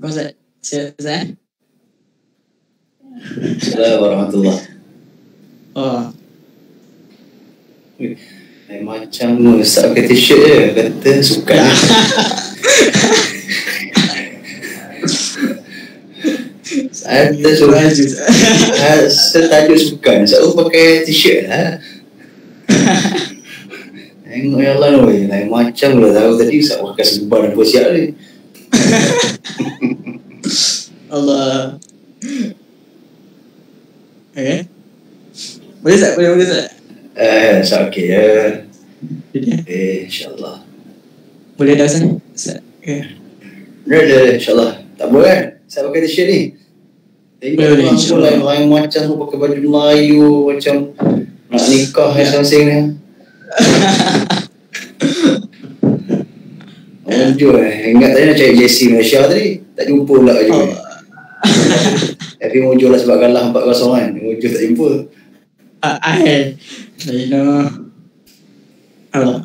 Ustaz, Ustaz. Assalamualaikum warahmatullahi. Oh. Macam Ustaz pakai t-shirt je, kata sukan. Saya suka tajuk sukan, saya pakai t-shirt lah. Tengok yang lain, lain macam lah. Tahu tadi Ustaz pakai sebar dan siap ni. Allah. Okay. Boleh tak? Boleh tak? Ustaz okey ya. InsyaAllah. Boleh dah Ustaz? Okay. Dah, insyaAllah. Tak boleh kan? Saya pakai t-shirt ni. Tengok orang tu lain macam tu pakai baju Melayu, macam nak nikah yang sing-sing ni. Jujur ingat tadi nak cari JC Malaysia tadi, tak jumpa pula baju ni. Tapi mujur lah sebab kalah 4-0 kan, mujur tak jumpa. Allah.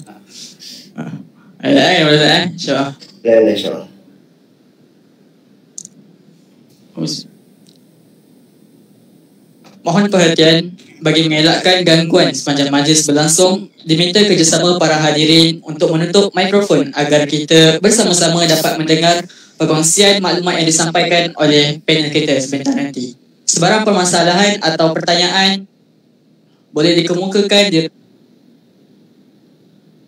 Boleh insyaAllah. InsyaAllah. Mohon perhatian bagi mengelakkan gangguan sepanjang majlis berlangsung, diminta kerjasama para hadirin untuk menutup mikrofon agar kita bersama-sama dapat mendengar perkongsian maklumat yang disampaikan oleh panel kita sebentar nanti. Sebarang permasalahan atau pertanyaan boleh dikemukakan di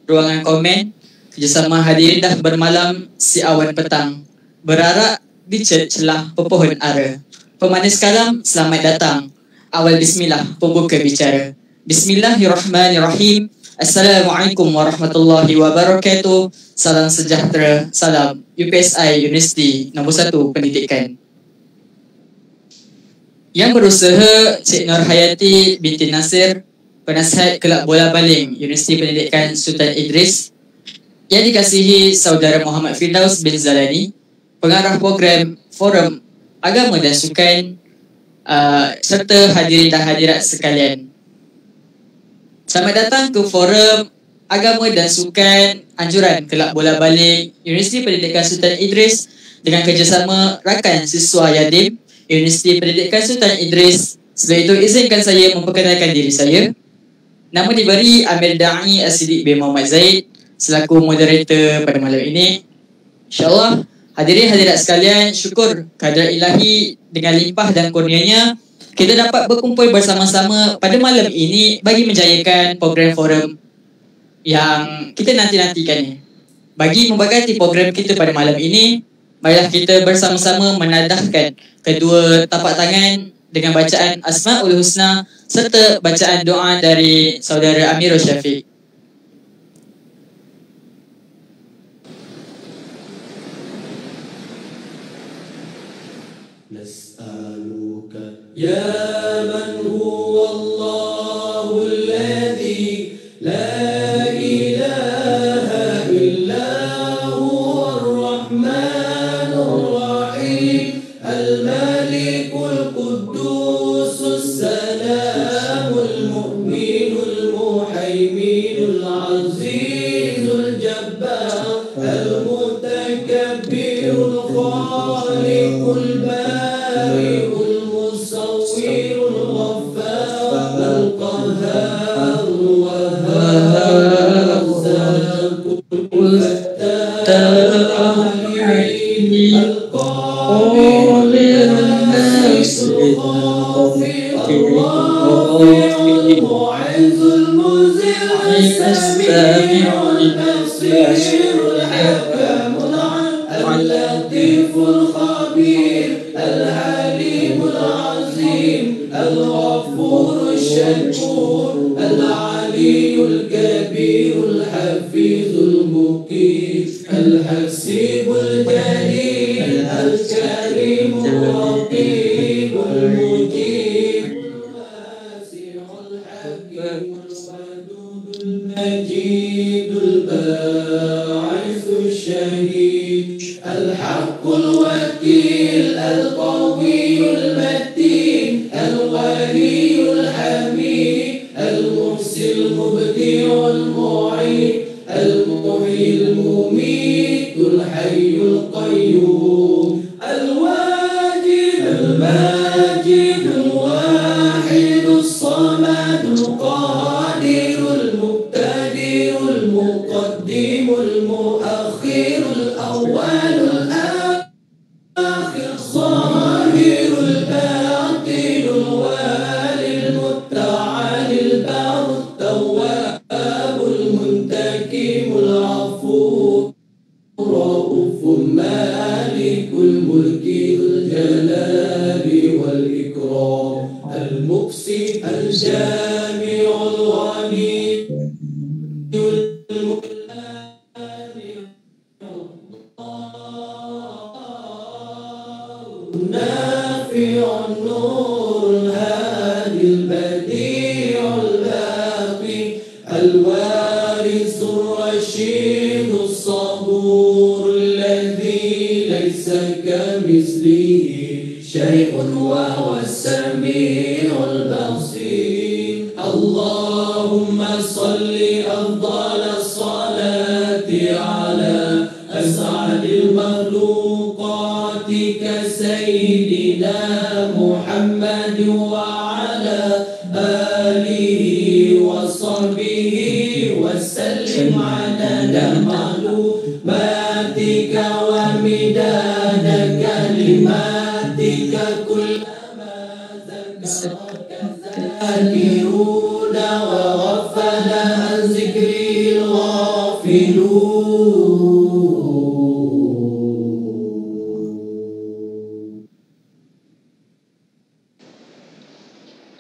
ruangan komen. Kerjasama hadirin dah bermalam si awan petang, berarak di celah pepohon ara. Pemanis kalam, selamat datang. Awal bismillah, pembuka bicara. Bismillahirrahmanirrahim. Assalamualaikum warahmatullahi wabarakatuh. Salam sejahtera. Salam UPSI Universiti Nombor 1 Pendidikan. Yang berusaha Cik Nur Hayati binti Nasir, penasihat Kelab Bola Baling Universiti Pendidikan Sultan Idris. Yang dikasihi Saudara Muhammad Firdaus bin Zalani, pengarah program Forum Agama dan Sukan, serta hadirin dan hadirat sekalian. Selamat datang ke Forum Agama dan Sukan Anjuran Kelab Bola Baling Universiti Pendidikan Sultan Idris dengan kerjasama rakan siswa Yadim Universiti Pendidikan Sultan Idris. Sebelum itu, izinkan saya memperkenalkan diri saya. Nama diberi Amir Da'i As-Siddiq bin Muhammad Zaid selaku moderator pada malam ini. InsyaAllah, hadirin hadirat sekalian, syukur kehadrat ilahi dengan limpah dan kurnianya kita dapat berkumpul bersama-sama pada malam ini bagi menjayakan program forum yang kita nanti-nantikan ni. Bagi memberkati program kita pada malam ini, marilah kita bersama-sama menadahkan kedua tapak tangan dengan bacaan Asma'ul Husna serta bacaan doa dari Saudara Amirul Syafiq. Nas'aluka ya man huwa Allahu alladhi la ilaha illa huwa ar-Rahmanur Rahim al-Malikul Quddusus Salamul Mu'minul Muhaiminul Azizul Jabbar al-Mutakabbirul Khaliqul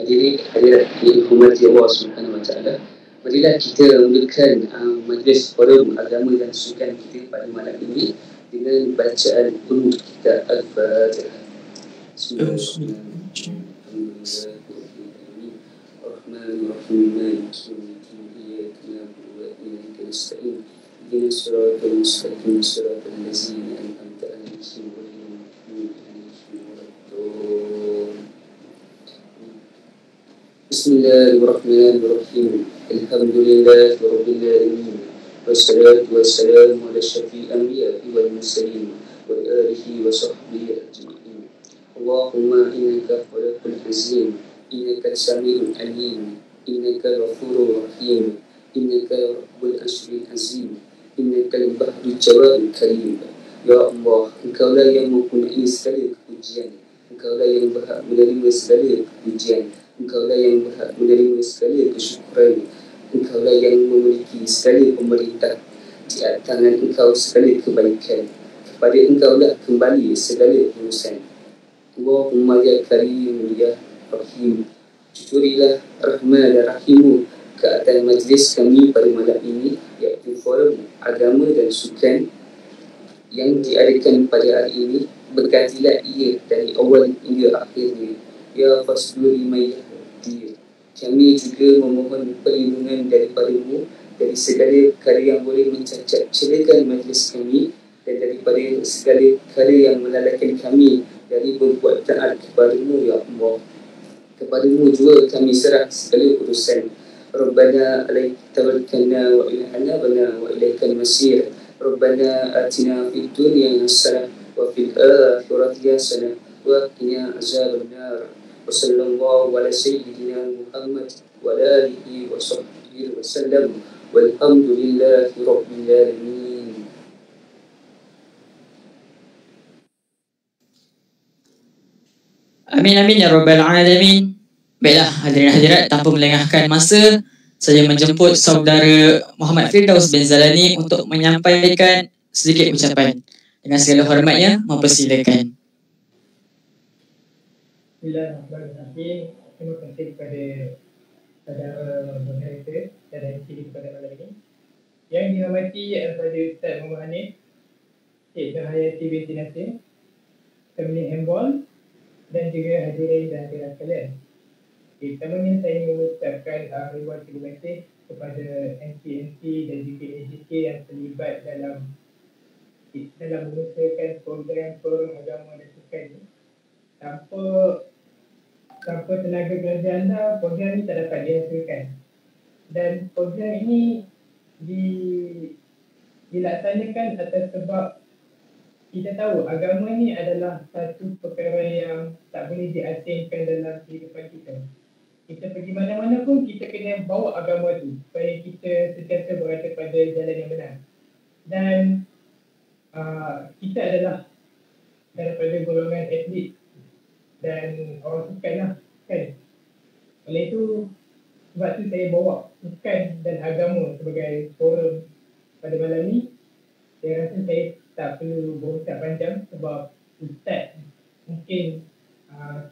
Hadirin hadirat dihormati Allah Subhanahu wa taala. Marilah kita mulakan majlis forum agama dan sukan kita pada malam ini dengan bacaan ulum kita Al-Fatihah. Bismillahirrahmanirrahim. Ar-Rahmanir-Rahim. Maliki yaumiddin. Iyyaka na'budu wa iyyaka nasta'in. Ihdinas siratal mustaqim. Siratal ladzina an'amta 'alaihim ghairil maghdubi 'alaihim waladdallin. Bismillahirrahmanirrahim. Alhamdulillahi rabbil alamin. Wassalatu wassalamu ala syafi'il anbiya'i wal mursalin wa alihi wa sahbihi ajma'in. Allahumma innaka khalaqul azim, innaka samiul alim, innaka ghafurur rahim, innaka rabbul ashril azim, innaka al-bahrul jawadul karim. Ya Allah, Engkaulah yang mempunyai segala kepujian, Engkaulah yang berhak menerima segala kepujian, Engkaulah yang berhak menerima segala kesyukuran, Engkaulah yang memiliki segala pemerintah. Di tangan Engkau segala kebaikan, kepada Engkaulah kembali segala urusan. Allahumma ya Karim ya Rahim, curilah rahmat dan rahimu ke atas majlis kami pada malam ini, iaitu forum agama dan sukan yang diadakan pada hari ini. Berkatilah ia dari awal hingga akhirnya. Ya Fasduri Mayyahdi, kami juga memohon perlindungan daripadamu dari segala perkara yang boleh mencacat celakan majlis kami dan daripada segala perkara yang melalaikan kami dari berbuat taat kepadamu. Ya Allah, kepadamu juga kami serah segala urusan. Rabbana alaika tawakkalna wa ilaihana wa ilaikal masir. Rabbana atina fid dunya hasanah wa fil akhirati hasanah wa qina azabannar. Wa sallallahu ala sayyidina Muhammad wa alihi wa sahbihi wa sallam. Walhamdulillahi rabbil alamin. Amin amin ya rabbal alamin. Baiklah hadirin hadirat, tanpa melengahkan masa, saya menjemput saudara Muhammad Firdaus bin Zalani untuk menyampaikan sedikit ucapan. Dengan segala hormatnya, mempersilakan. Bismillahirrahmanirrahim. Terima kasih kepada saudara moderator dan MC pada malam ini. Yang dihormati daripada Ustaz Muhammad Hanif, Cik Cahayati binti Nasir, Family Handball dan juga hadirin dan hadirat sekalian. Pertamanya saya ingin mengucapkan ribuan terima kasih kepada MC dan juga AJK yang terlibat dalam mengusahakan program forum agama dan sukan ini. Tanpa tenaga kerja anda, program ini tak dapat dihasilkan. Dan program ini dilaksanakan atas sebab kita tahu agama ini adalah satu perkara yang tak boleh diasingkan dalam kehidupan kita. Kita pergi mana-mana pun kita kena bawa agama tu supaya kita sentiasa berada pada jalan yang benar. Dan kita adalah daripada golongan atlet dan orang sukan lah kan. Oleh itu, sebab tu saya bawa sukan dan agama sebagai forum pada malam ni. Saya rasa saya tak perlu berucap panjang sebab Ustaz mungkin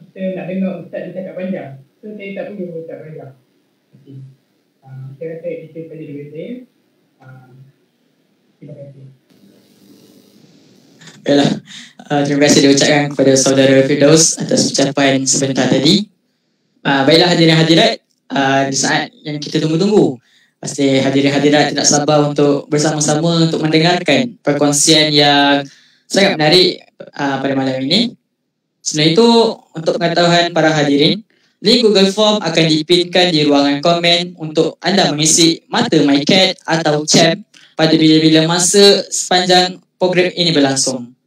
kita nak dengar Ustaz bercakap panjang. So saya tak perlu berucap panjang. Okay. Saya rasa itu saja dari saya. Terima kasih. Baiklah, terima kasih diucapkan kepada saudara Firdaus atas ucapan sebentar tadi. Baiklah hadirin hadirat, di saat yang kita tunggu-tunggu, pasti hadirin hadirat tidak sabar untuk bersama-sama untuk mendengarkan perkongsian yang sangat menarik pada malam ini. Selain itu, untuk pengetahuan para hadirin, link Google Form akan dipinkan di ruangan komen untuk anda mengisi mata MyCat atau chat pada bila-bila masa sepanjang program ini berlangsung.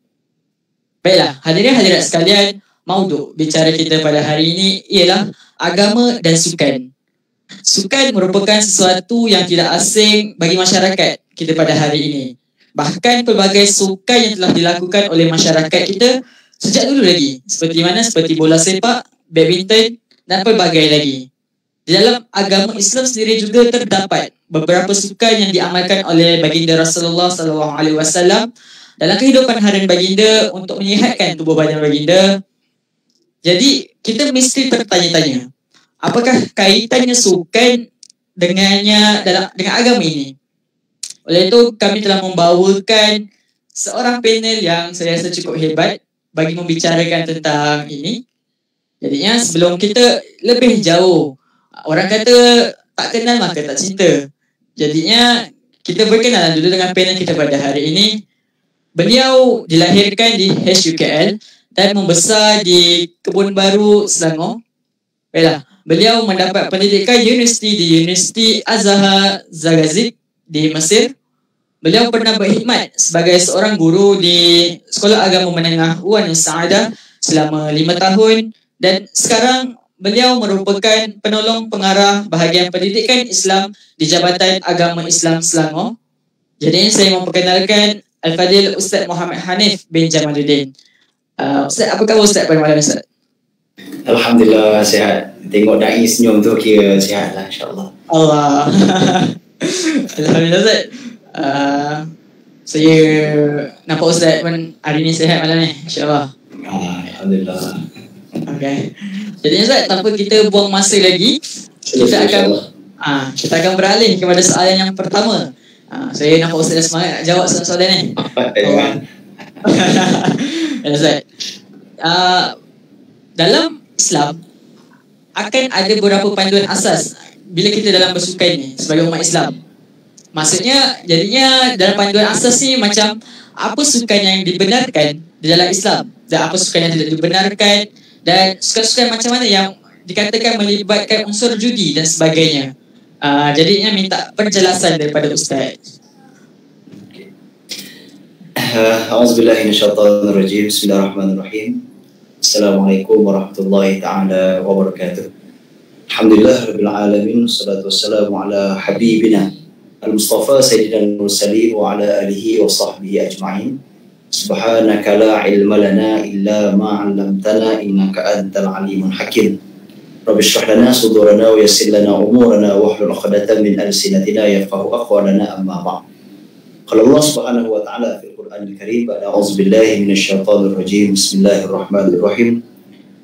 Baiklah, hadirin hadirat sekalian, mauduk bicara kita pada hari ini ialah agama dan sukan. Sukan merupakan sesuatu yang tidak asing bagi masyarakat kita pada hari ini. Bahkan pelbagai sukan yang telah dilakukan oleh masyarakat kita sejak dulu lagi, seperti bola sepak, badminton dan pelbagai lagi. Di dalam agama Islam sendiri juga terdapat beberapa sukan yang diamalkan oleh baginda Rasulullah SAW dalam kehidupan harian baginda untuk menyihatkan tubuh badan baginda. Jadi kita mesti tertanya-tanya, apakah kaitannya sukan dengan agama ini. Oleh itu kami telah membawakan seorang panel yang saya rasa cukup hebat bagi membicarakan tentang ini. Jadinya sebelum kita lebih jauh, orang kata tak kenal maka tak cinta. Jadinya kita berkenalan dulu dengan panel kita pada hari ini. Beliau dilahirkan di HUKL dan membesar di Kebun Baru, Selangor. Baiklah, beliau mendapat pendidikan universiti di Universiti Azhar Zagazig di Mesir. Beliau pernah berkhidmat sebagai seorang guru di Sekolah Agama Menengah Wan Sa'adah selama 5 tahun dan sekarang beliau merupakan penolong pengarah bahagian pendidikan Islam di Jabatan Agama Islam Selangor. Jadi saya memperkenalkan Al-Fadil Ustaz Muhammad Hanif bin Jamaluddin. Ustaz, apa khabar Ustaz pada malam Ustaz? Alhamdulillah sihat. Tengok da'i senyum tu kira sihat lah, insyaAllah. Allah. Alhamdulillah Ustaz. Saya nampak Ustaz pun hari ni sihat malam ni, insyaAllah. Alhamdulillah. Okay. Jadi Ustaz, tanpa kita buang masa lagi, kita akan beralih kepada soalan yang pertama. Saya nampak Ustaz dah semangat nak jawab soalan ni. Ustaz, dalam Islam akan ada beberapa panduan asas bila kita dalam bersukan ni sebagai umat Islam. Maksudnya jadinya dalam panduan asas ni macam apa sukan yang dibenarkan di dalam Islam dan apa sukan yang tidak dibenarkan dan sukan-sukan macam mana yang dikatakan melibatkan unsur judi dan sebagainya. Jadinya minta penjelasan daripada Ustaz. A'udzubillahi minasyaitonirrajim. Bismillahirrahmanirrahim. Assalamualaikum warahmatullahi taala wabarakatuh. Alhamdulillah rabbil alamin, wassalatu wassalamu ala habibina al-Mustafa sayyidina al-mursalin wa ala alihi wa sahbihi ajma'in. Subhanaka la ilma lana illa ma 'allamtana innaka antal alimul hakim. Rabbi shrah lana sudurana wa yassir lana umurana wahlul 'uqdatam min alsinatina yafqahu aqwalana amma ba'd. Qala Allah Subhanahu wa ta'ala fil Qur'anil Karim, a'udzu billahi minasyaitonir rajim. Bismillahirrahmanirrahim.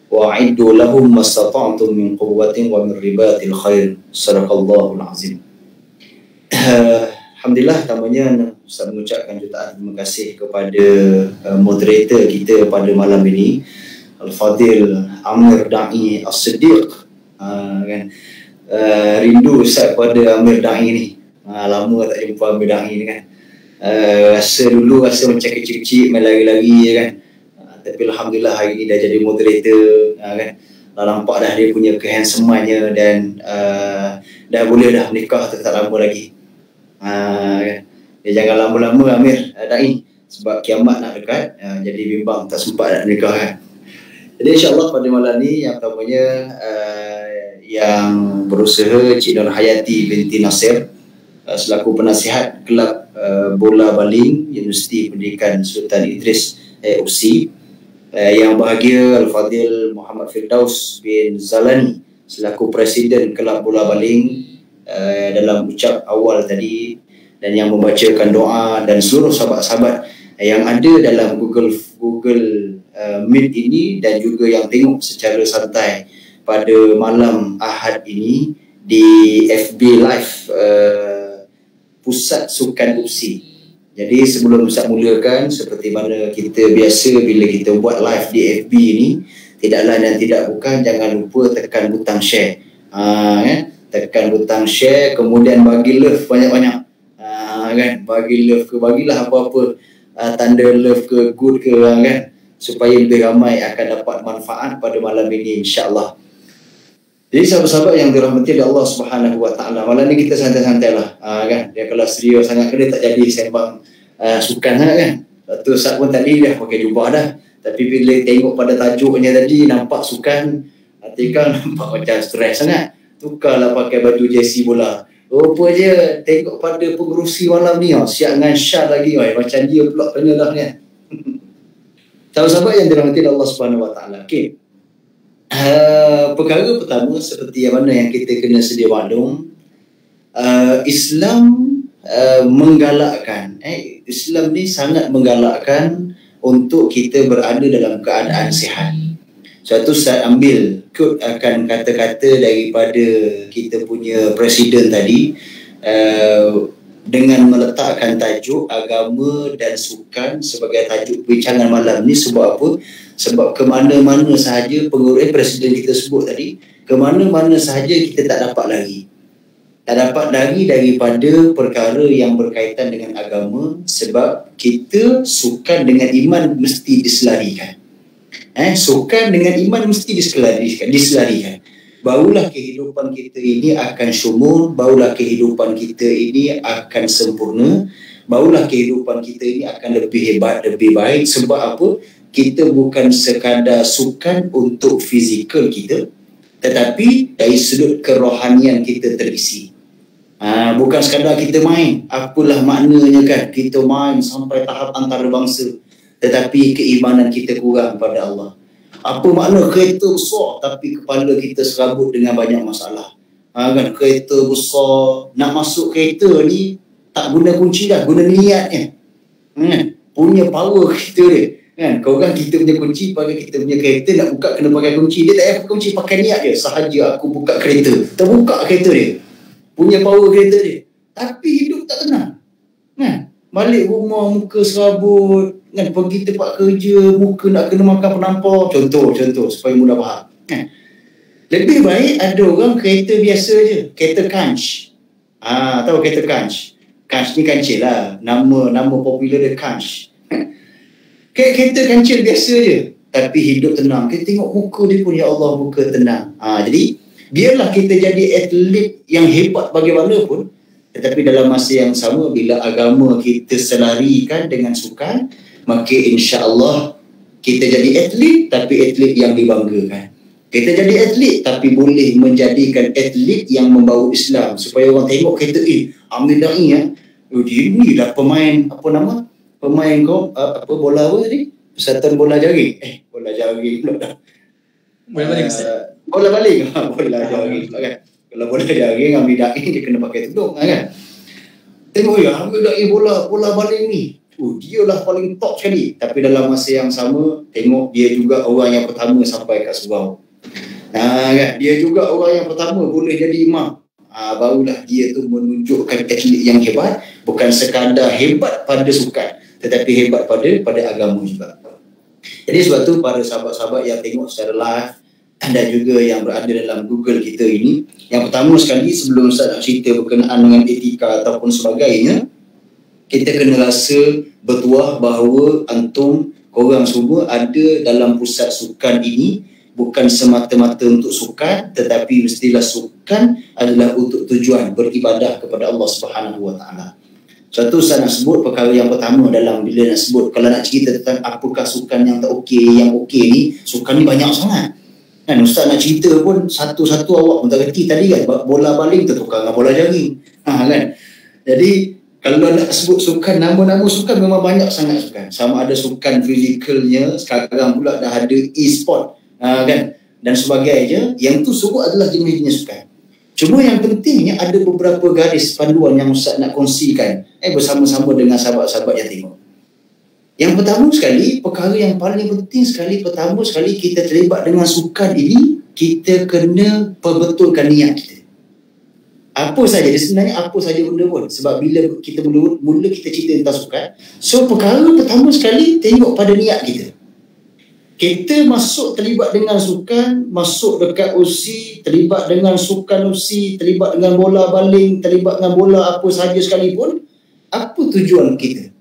Wa'iddu lahum mastata'tum min quwwatin wa min ribatil khair. Sadaqallahul azim. Alhamdulillah, tamanya saya mengucapkan jutaan terima kasih kepada moderator kita pada malam ini, Al-Fadil Amir Da'i As-Siddiq. Kan? Rindu Ustaz pada Amir Da'i ni. Lama tak jumpa Amir Da'i ni kan. Rasa macam kecil-kecil main lari-lari kan. Tapi Alhamdulillah hari ni dah jadi moderator kan. Dah nampak dah dia punya kehandsomannya dan dah boleh dah menikah tak lama lagi. Kan? Ya, jangan lama-lama Amir Da'i sebab kiamat nak dekat, jadi bimbang tak sempat nak nikah kan. Jadi insyaAllah pada malam ni yang pertamanya yang berusaha Cik Nur Hayati binti Nasir selaku penasihat Kelab Bola Baling Universiti Pendidikan Sultan Idris UC, yang bahagia Al-Fadil Muhammad Firdaus bin Zalani selaku Presiden Kelab Bola Baling dalam ucap awal tadi, dan yang membacakan doa, dan seluruh sahabat-sahabat yang ada dalam Google Meet ini dan juga yang tengok secara santai pada malam Ahad ini di FB Live Pusat Sukan UPSI. Jadi sebelum Ustaz mulakan, seperti mana kita biasa bila kita buat live di FB ni, tidak lain dan tidak bukan, jangan lupa tekan butang share. Tekan butang share, kemudian bagi love banyak-banyak. Kan, bagi love ke, bagilah apa-apa tanda love ke, good ke kan, supaya lebih ramai akan dapat manfaat pada malam ini insya-Allah. Jadi sahabat-sahabat yang dirahmati oleh Allah Subhanahu wa taala, malam ni kita santai-santailah kan. Dia kalau serius sangat kena tak jadi sembang sukan sangat kan. Tu Ustaz pun tadi dah pakai jubah dah, tapi bila tengok pada tajuknya tadi nampak sukan, hati kan nampak macam stres sangat. Tukarlah pakai baju jersey bola. Rupa je tengok pada pengerusi malam ni siap dengan Syah lagi macam dia pula kena dah ni. Sahabat-sahabat yang dirahmati Allah Subhanahu wa taala. Okey. Perkara pertama seperti yang mana yang kita kena sedia maklum, Islam menggalakkan Islam ni sangat menggalakkan untuk kita berada dalam keadaan sihat. Suatu saat ambil quote akan kata-kata daripada kita punya presiden tadi, dengan meletakkan tajuk agama dan sukan sebagai tajuk perbincangan malam ni. Sebab apa? Sebab ke mana-mana sahaja presiden kita sebut tadi, ke mana-mana sahaja kita tak dapat lari. Tak dapat lari daripada perkara yang berkaitan dengan agama, sebab kita sukan dengan iman mesti diselarikan. Sukan dengan iman mesti diselarikan. Barulah kehidupan kita ini akan syumur, barulah kehidupan kita ini akan sempurna, barulah kehidupan kita ini akan lebih hebat, lebih baik. Sebab apa? Kita bukan sekadar sukan untuk fizikal kita, tetapi dari sudut kerohanian kita terisi. Bukan sekadar kita main, apalah maknanya kan kita main sampai tahap antarabangsa, tetapi keimanan kita kurang pada Allah. Apa makna kereta besar tapi kepala kita serabut dengan banyak masalah? Kan kereta besar, nak masuk kereta ni tak guna kunci dah, guna niatnya. Punya power kereta dia. Kan korang kita punya kunci, pakai kita punya kereta, nak buka kena pakai kunci. Dia tak payah kunci, pakai niat dia. Sahaja aku buka kereta, terbuka kereta dia. Punya power kereta dia. Tapi hidup tak tenang. Balik rumah muka serabut, kan, pergi tempat kerja muka nak kena makan penampar. Contoh supaya mudah faham. Lebih baik ada orang kereta biasa je, kereta Kanch. Tahu kereta Kanch? Kanch ni kancil lah, nama popular dia Kanch. Kereta kancil biasa je, tapi hidup tenang. Kita tengok muka dia pun, ya Allah, muka tenang. Jadi biarlah kita jadi atlet yang hebat bagaimanapun, tetapi dalam masa yang sama, bila agama kita selarikan dengan sukan, maka insya-Allah kita jadi atlet, tapi atlet yang dibanggakan. Kita jadi atlet, tapi boleh menjadikan atlet yang membawa Islam, supaya orang tengok kita, Amir Da'i dia ni lah pemain pemain bola apa tadi? Persatuan bola jaring. Bola jaring pula dah. Bola baling bola baling. Bola jaring pula kan. Kalau bola jaring Amir Da'i dia kena pakai tudung kan. Tengok ya, Amir Da'i bola baling ni. Dia lah paling top sekali. Tapi dalam masa yang sama, tengok dia juga orang yang pertama sampai kat surau. Kan? Dia juga orang yang pertama boleh jadi imam. Barulah dia tu menunjukkan atlet yang hebat, bukan sekadar hebat pada sukan, tetapi hebat pada agama juga. Jadi sebab tu para sahabat-sahabat yang tengok secara live dan juga yang berada dalam Google kita ini, yang pertama sekali sebelum Ustaz nak cerita berkenaan dengan etika ataupun sebagainya, kita kena rasa bertuah bahawa antum, korang semua ada dalam pusat sukan ini bukan semata-mata untuk sukan, tetapi mestilah sukan adalah untuk tujuan beribadah kepada Allah Subhanahu Wa Taala. Satu Ustaz nak sebut perkara yang pertama dalam bila nak sebut, kalau nak cerita tentang apakah sukan yang tak okey, yang okey ni, sukan ni banyak sangat. Kan Ustaz nak cerita pun satu-satu awak pun tak reti tadi kan, bola baling tertukar dengan bola jaring. Kan. Jadi kalau nak sebut sukan, nama-nama sukan memang banyak sangat sukan. Sama ada sukan fizikalnya, sekarang pula dah ada e-sport. Kan, dan sebagainya. Yang tu semua adalah jenis-jenis sukan. Cuma yang pentingnya ada beberapa garis panduan yang Ustaz nak kongsikan bersama-sama dengan sahabat-sahabat yang tengok. Yang pertama sekali, perkara yang paling penting sekali, pertama sekali kita terlibat dengan sukan ini, kita kena perbetulkan niat kita. Apa saja, dia sebenarnya apa saja benda pun. Sebab bila kita mula kita cerita tentang sukan, so perkara pertama sekali tengok pada niat kita. Kita masuk terlibat dengan sukan, masuk dekat USI, terlibat dengan sukan USI, terlibat dengan bola baling, terlibat dengan bola apa sahaja sekalipun, apa tujuan kita?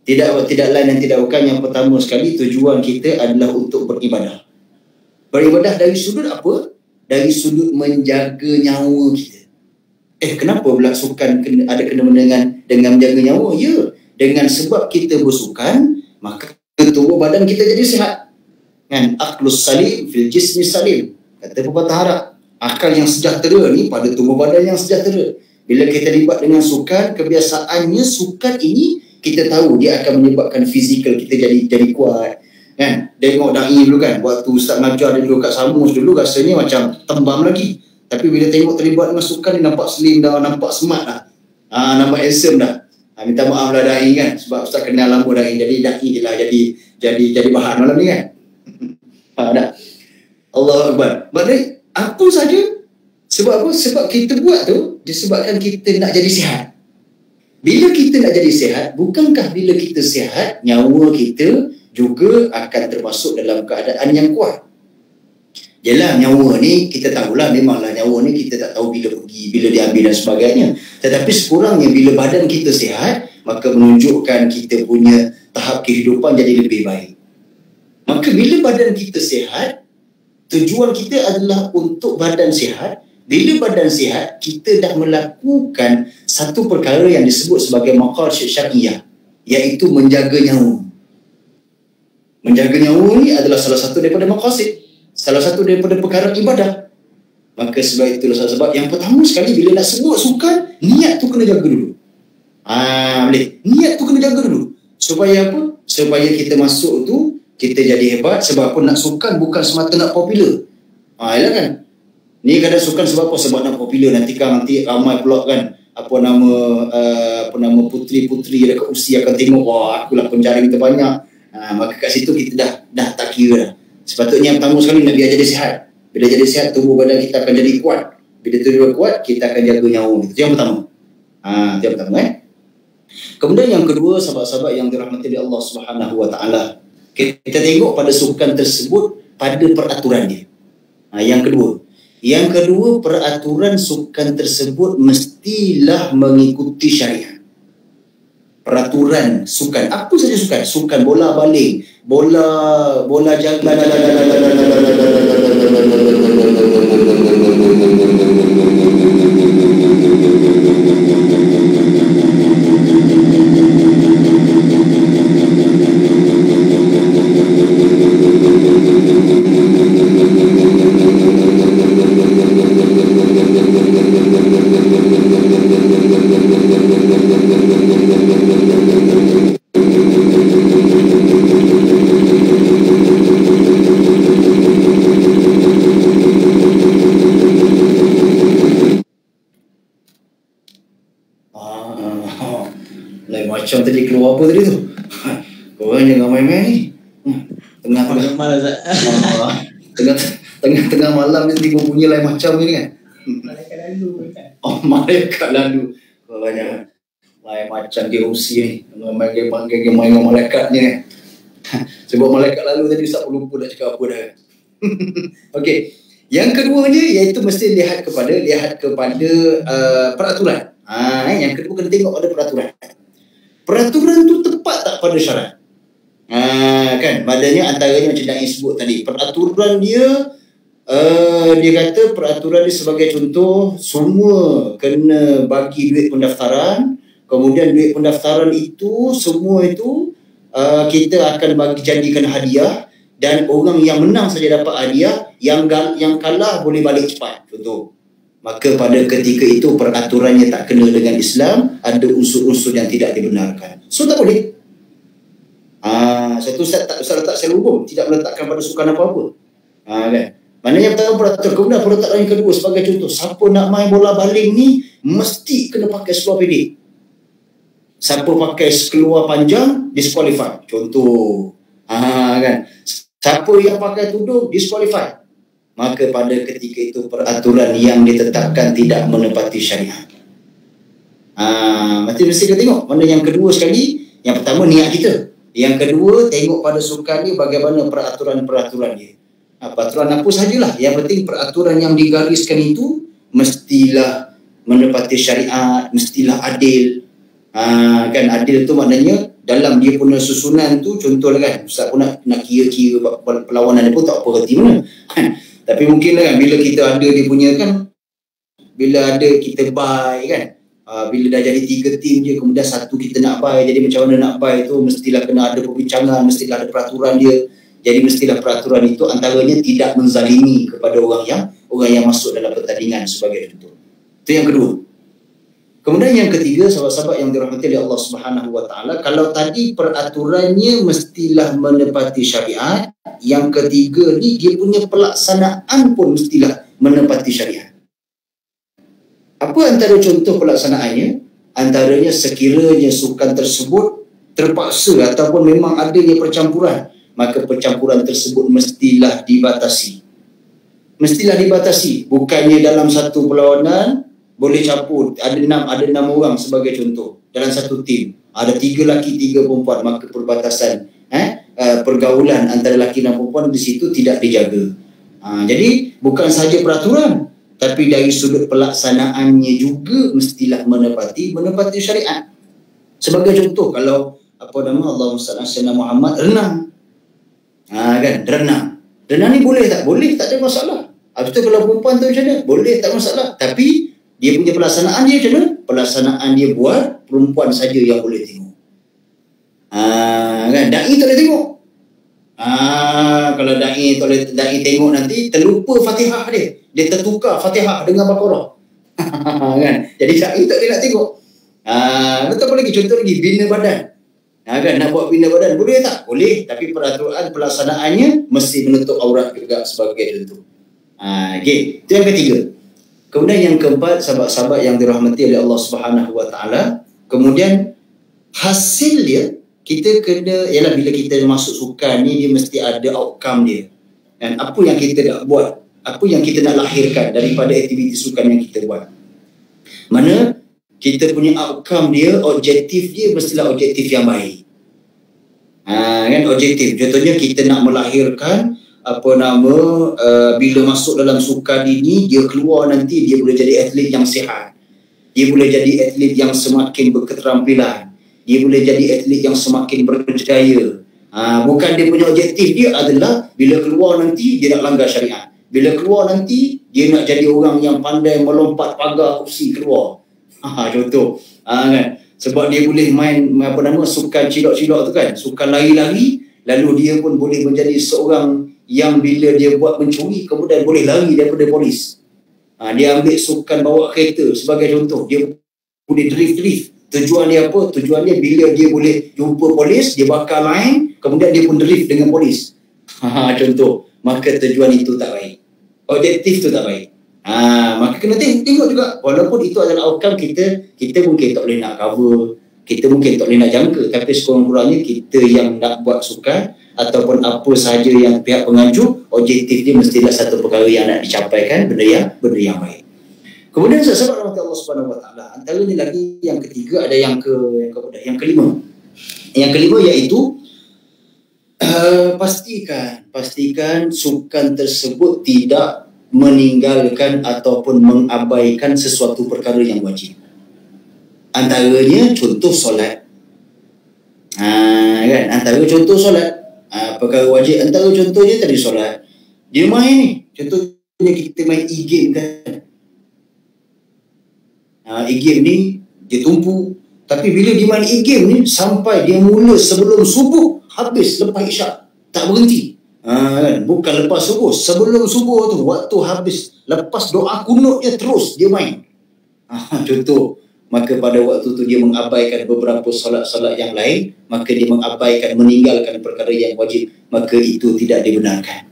Tidak lain dan tidak bukan, yang pertama sekali tujuan kita adalah untuk beribadah. Beribadah dari sudut apa? Dari sudut menjaga nyawa kita. Kenapa pula sukan ada kena dengan menjaga nyawa? Ya, dengan sebab kita bersukan, maka tubuh badan kita jadi sihat. Kan? Aqlus salim fil jismi salim. Kata pepatah Arab, akal yang sejahtera ni pada tubuh badan yang sejahtera. Bila kita libat dengan sukan, kebiasaannya sukan ini kita tahu dia akan menyebabkan fizikal kita jadi kuat. Kan? Tengok Da'i dulu kan, waktu Ustaz mengajar dia dulu kat Samus dulu, rasanya macam tembam lagi. Tapi bila tengok terlibat dengan sukan, dia nampak slim dah, nampak smart dah. Nampak handsome dah. Minta maaf lah Da'i kan, sebab Ustaz kenal lama Da'i, jadi Da'i je lah jadi bahan malam ni kan. Faham tak? Allah Akbar. Maknanya apa saja. Sebab apa? Sebab kita buat tu disebabkan kita nak jadi sihat. Bila kita nak jadi sihat, bukankah bila kita sihat, nyawa kita juga akan termasuk dalam keadaan yang kuat? Yalah, nyawa ni kita tahulah, memanglah nyawa ni kita tak tahu bila pergi, bila diambil dan sebagainya. Tetapi sekurangnya bila badan kita sihat, maka menunjukkan kita punya tahap kehidupan jadi lebih baik. Maka bila badan kita sihat, tujuan kita adalah untuk badan sihat. Bila badan sihat, kita dah melakukan satu perkara yang disebut sebagai maqasid syar'iyah, iaitu menjaga nyawa. Menjaga nyawa ni adalah salah satu daripada maqasid, salah satu daripada perkara ibadah. Maka sebab itulah sebab yang pertama sekali bila nak sebut sukan, niat tu kena jaga dulu. Boleh. Niat tu kena jaga dulu. Supaya apa? Supaya kita masuk tu, kita jadi hebat. Sebab apa? Nak sukan bukan semata nak popular. Yalah kan? Ni kadang sukan sebab apa? Sebab nak popular. Nanti ramai pula kan apa nama puteri-puteri dekat usia akan tengok, wah akulah penjaring terbanyak. Maka kat situ kita dah tak kira dah. Sepatutnya yang pertama sekali nak biar jadi sihat. Bila jadi sihat, tubuh badan kita akan jadi kuat. Bila tubuh kuat, kita akan jaga nyawa. Itu yang pertama. Itu yang pertama. Kemudian yang kedua, sahabat-sahabat yang dirahmati oleh Allah Subhanahu Wa Taala, kita tengok pada sukan tersebut pada peraturan dia. Yang kedua, peraturan sukan tersebut mestilah mengikuti syariat. Peraturan sukan, apa saja sukan? Sukan bola baling, bola jalan, lain macam tadi keluar apa tadi tu. Korang jangan main-main ni. Tengah malam ni tiba bunyi lain macam ni kan. Malaikat lalu kan. Malaikat lalu. Banyak lain macam di Rusia ni. Panggil main dengan malaikat ni kan. Sebab malaikat lalu tadi Ustaz lupa nak cakap apa dah. Okey. Yang keduanya iaitu mesti lihat kepada peraturan. Yang kedua kena tengok pada peraturan. Peraturan tu tepat tak pada syarat? Kan, badannya antaranya macam yang sebut tadi. Peraturan dia kata peraturan dia sebagai contoh, semua kena bagi duit pendaftaran. Kemudian duit pendaftaran itu, semua itu kita akan jadikan hadiah. Dan orang yang menang saja dapat hadiah, yang kalah boleh balik cepat. Contoh. Maka pada ketika itu peraturannya tak kena dengan Islam, ada unsur-unsur yang tidak dibenarkan. So tak boleh. Satu Ustaz letak secara umum, tidak meletakkan pada sukan apa-apa. Kan? Maknanya pertama peraturan. Kemudian peraturan yang kedua sebagai contoh, siapa nak main bola baling ni mesti kena pakai seluar pendek. Siapa pakai seluar panjang disqualified. Contoh. Kan? Siapa yang pakai tudung disqualified. Maka pada ketika itu peraturan yang ditetapkan tidak menepati syariat. Mesti kita tengok mana yang kedua sekali. Yang pertama niat kita. Yang kedua tengok pada sukan ni bagaimana peraturan-peraturan dia. Peraturan apa sajalah. Yang penting peraturan yang digariskan itu mestilah menepati syariat, mestilah adil. Kan adil tu maknanya dalam dia punya susunan tu, contohlah kan Ustaz pun nak kira-kira perlawanan dia pun tak apa reti mana. Tapi mungkin kan bila kita ada dia punya kan, bila ada kita buy kan, bila dah jadi 3 tim je, kemudian satu kita nak buy, jadi macam mana nak buy tu mestilah kena ada perbincangan, mestilah ada peraturan dia. Jadi mestilah peraturan itu antaranya tidak menzalimi kepada orang yang masuk dalam pertandingan sebagai contoh. Itu yang kedua. Kemudian yang ketiga, sahabat-sahabat yang dirahmati oleh Allah Subhanahu Wa Taala, kalau tadi peraturannya mestilah menepati syariat, yang ketiga ni dia punya pelaksanaan pun mestilah menepati syariat. Apa antara contoh pelaksanaannya? Antaranya sekiranya sukan tersebut terpaksa ataupun memang adanya percampuran maka percampuran tersebut mestilah dibatasi. Mestilah dibatasi. Bukannya dalam satu perlawanan boleh campur, ada 6 orang sebagai contoh dalam satu tim, ada 3 lelaki 3 perempuan, maka perbatasan pergaulan antara lelaki dan perempuan di situ tidak dijaga. Jadi bukan sahaja peraturan, tapi dari sudut pelaksanaannya juga mestilah menepati syariat. Sebagai contoh, kalau Allahumma salli ala Muhammad, renang. Kan, renang ni boleh tak? Boleh, tak ada masalah. Habis tu kalau perempuan tu macam mana? Boleh, tak masalah. Tapi dia punya pelaksanaan dia macam mana? Pelaksanaan dia buat perempuan saja yang boleh tengok. Kan, da'i tak boleh tengok. Kalau da'i tengok nanti terlupa Fatihah dia. Dia tertukar Fatihah dengan Baqarah. Kan? Jadi da'i tak boleh nak tengok. Betul apa lagi? Contoh lagi, bina badan. Kan, nak buat bina badan boleh tak? Boleh, tapi peraturan pelaksanaannya mesti menutup aurat juga sebagai contoh. Okay. Itu yang ketiga. Kemudian yang keempat, sahabat-sahabat yang dirahmati oleh Allah Subhanahu Wa Taala, kemudian hasil dia kita kena, ialah bila kita masuk sukan ni, dia mesti ada outcome dia. Dan apa yang kita nak buat, apa yang kita nak lahirkan daripada aktiviti sukan yang kita buat. Mana kita punya outcome dia, objektif dia mestilah objektif yang baik. Kan, objektif. Contohnya kita nak melahirkan bila masuk dalam sukan ini, dia keluar nanti dia boleh jadi atlet yang sihat. Dia boleh jadi atlet yang semakin berketerampilan. Dia boleh jadi atlet yang semakin berjaya. Bukan dia punya objektif dia adalah bila keluar nanti dia nak langgar syariat. Bila keluar nanti dia nak jadi orang yang pandai melompat pagar kursi keluar. Contoh. Kan? Sebab dia boleh main sukan cilok-cilok tu kan, sukan lari-lari, lalu dia pun boleh menjadi seorang yang bila dia buat mencuri kemudian boleh lari daripada polis. Dia ambil sukan bawa kereta sebagai contoh, dia boleh drift. Tujuan dia apa? Tujuan dia bila dia boleh jumpa polis, dia bakar line, kemudian dia pun drift dengan polis. Contoh. Maka tujuan itu tak baik. Objektif tu tak baik. Maka kena tengok juga, walaupun itu adalah outcome kita mungkin tak boleh nak cover, kita mungkin tak boleh nak jangka, tapi sekurang-kurangnya kita yang nak buat sukan ataupun apa sahaja yang pihak penganjur, objektif dia mestilah satu perkara yang nak dicapaikan, benda yang baik. Kemudian sahabat rahmat Allah Subhanahu Wa Taala, antaranya lagi yang ketiga ada yang kelima. Yang kelima iaitu pastikan sukan tersebut tidak meninggalkan ataupun mengabaikan sesuatu perkara yang wajib. Antaranya contoh solat. Kan, antara contoh solat, perkara wajib antara contohnya tadi solat. Dia main ni, contohnya kita main e-game kan. E-game ni dia tumpu, tapi bila dia main e-game ni sampai dia mula sebelum subuh, habis lepas isyak, tak berhenti. Bukan lepas subuh, sebelum subuh tu waktu habis, lepas doa kunutnya terus dia main. Contoh, maka pada waktu tu dia mengabaikan beberapa solat-solat yang lain, maka dia meninggalkan perkara yang wajib, maka itu tidak dibenarkan.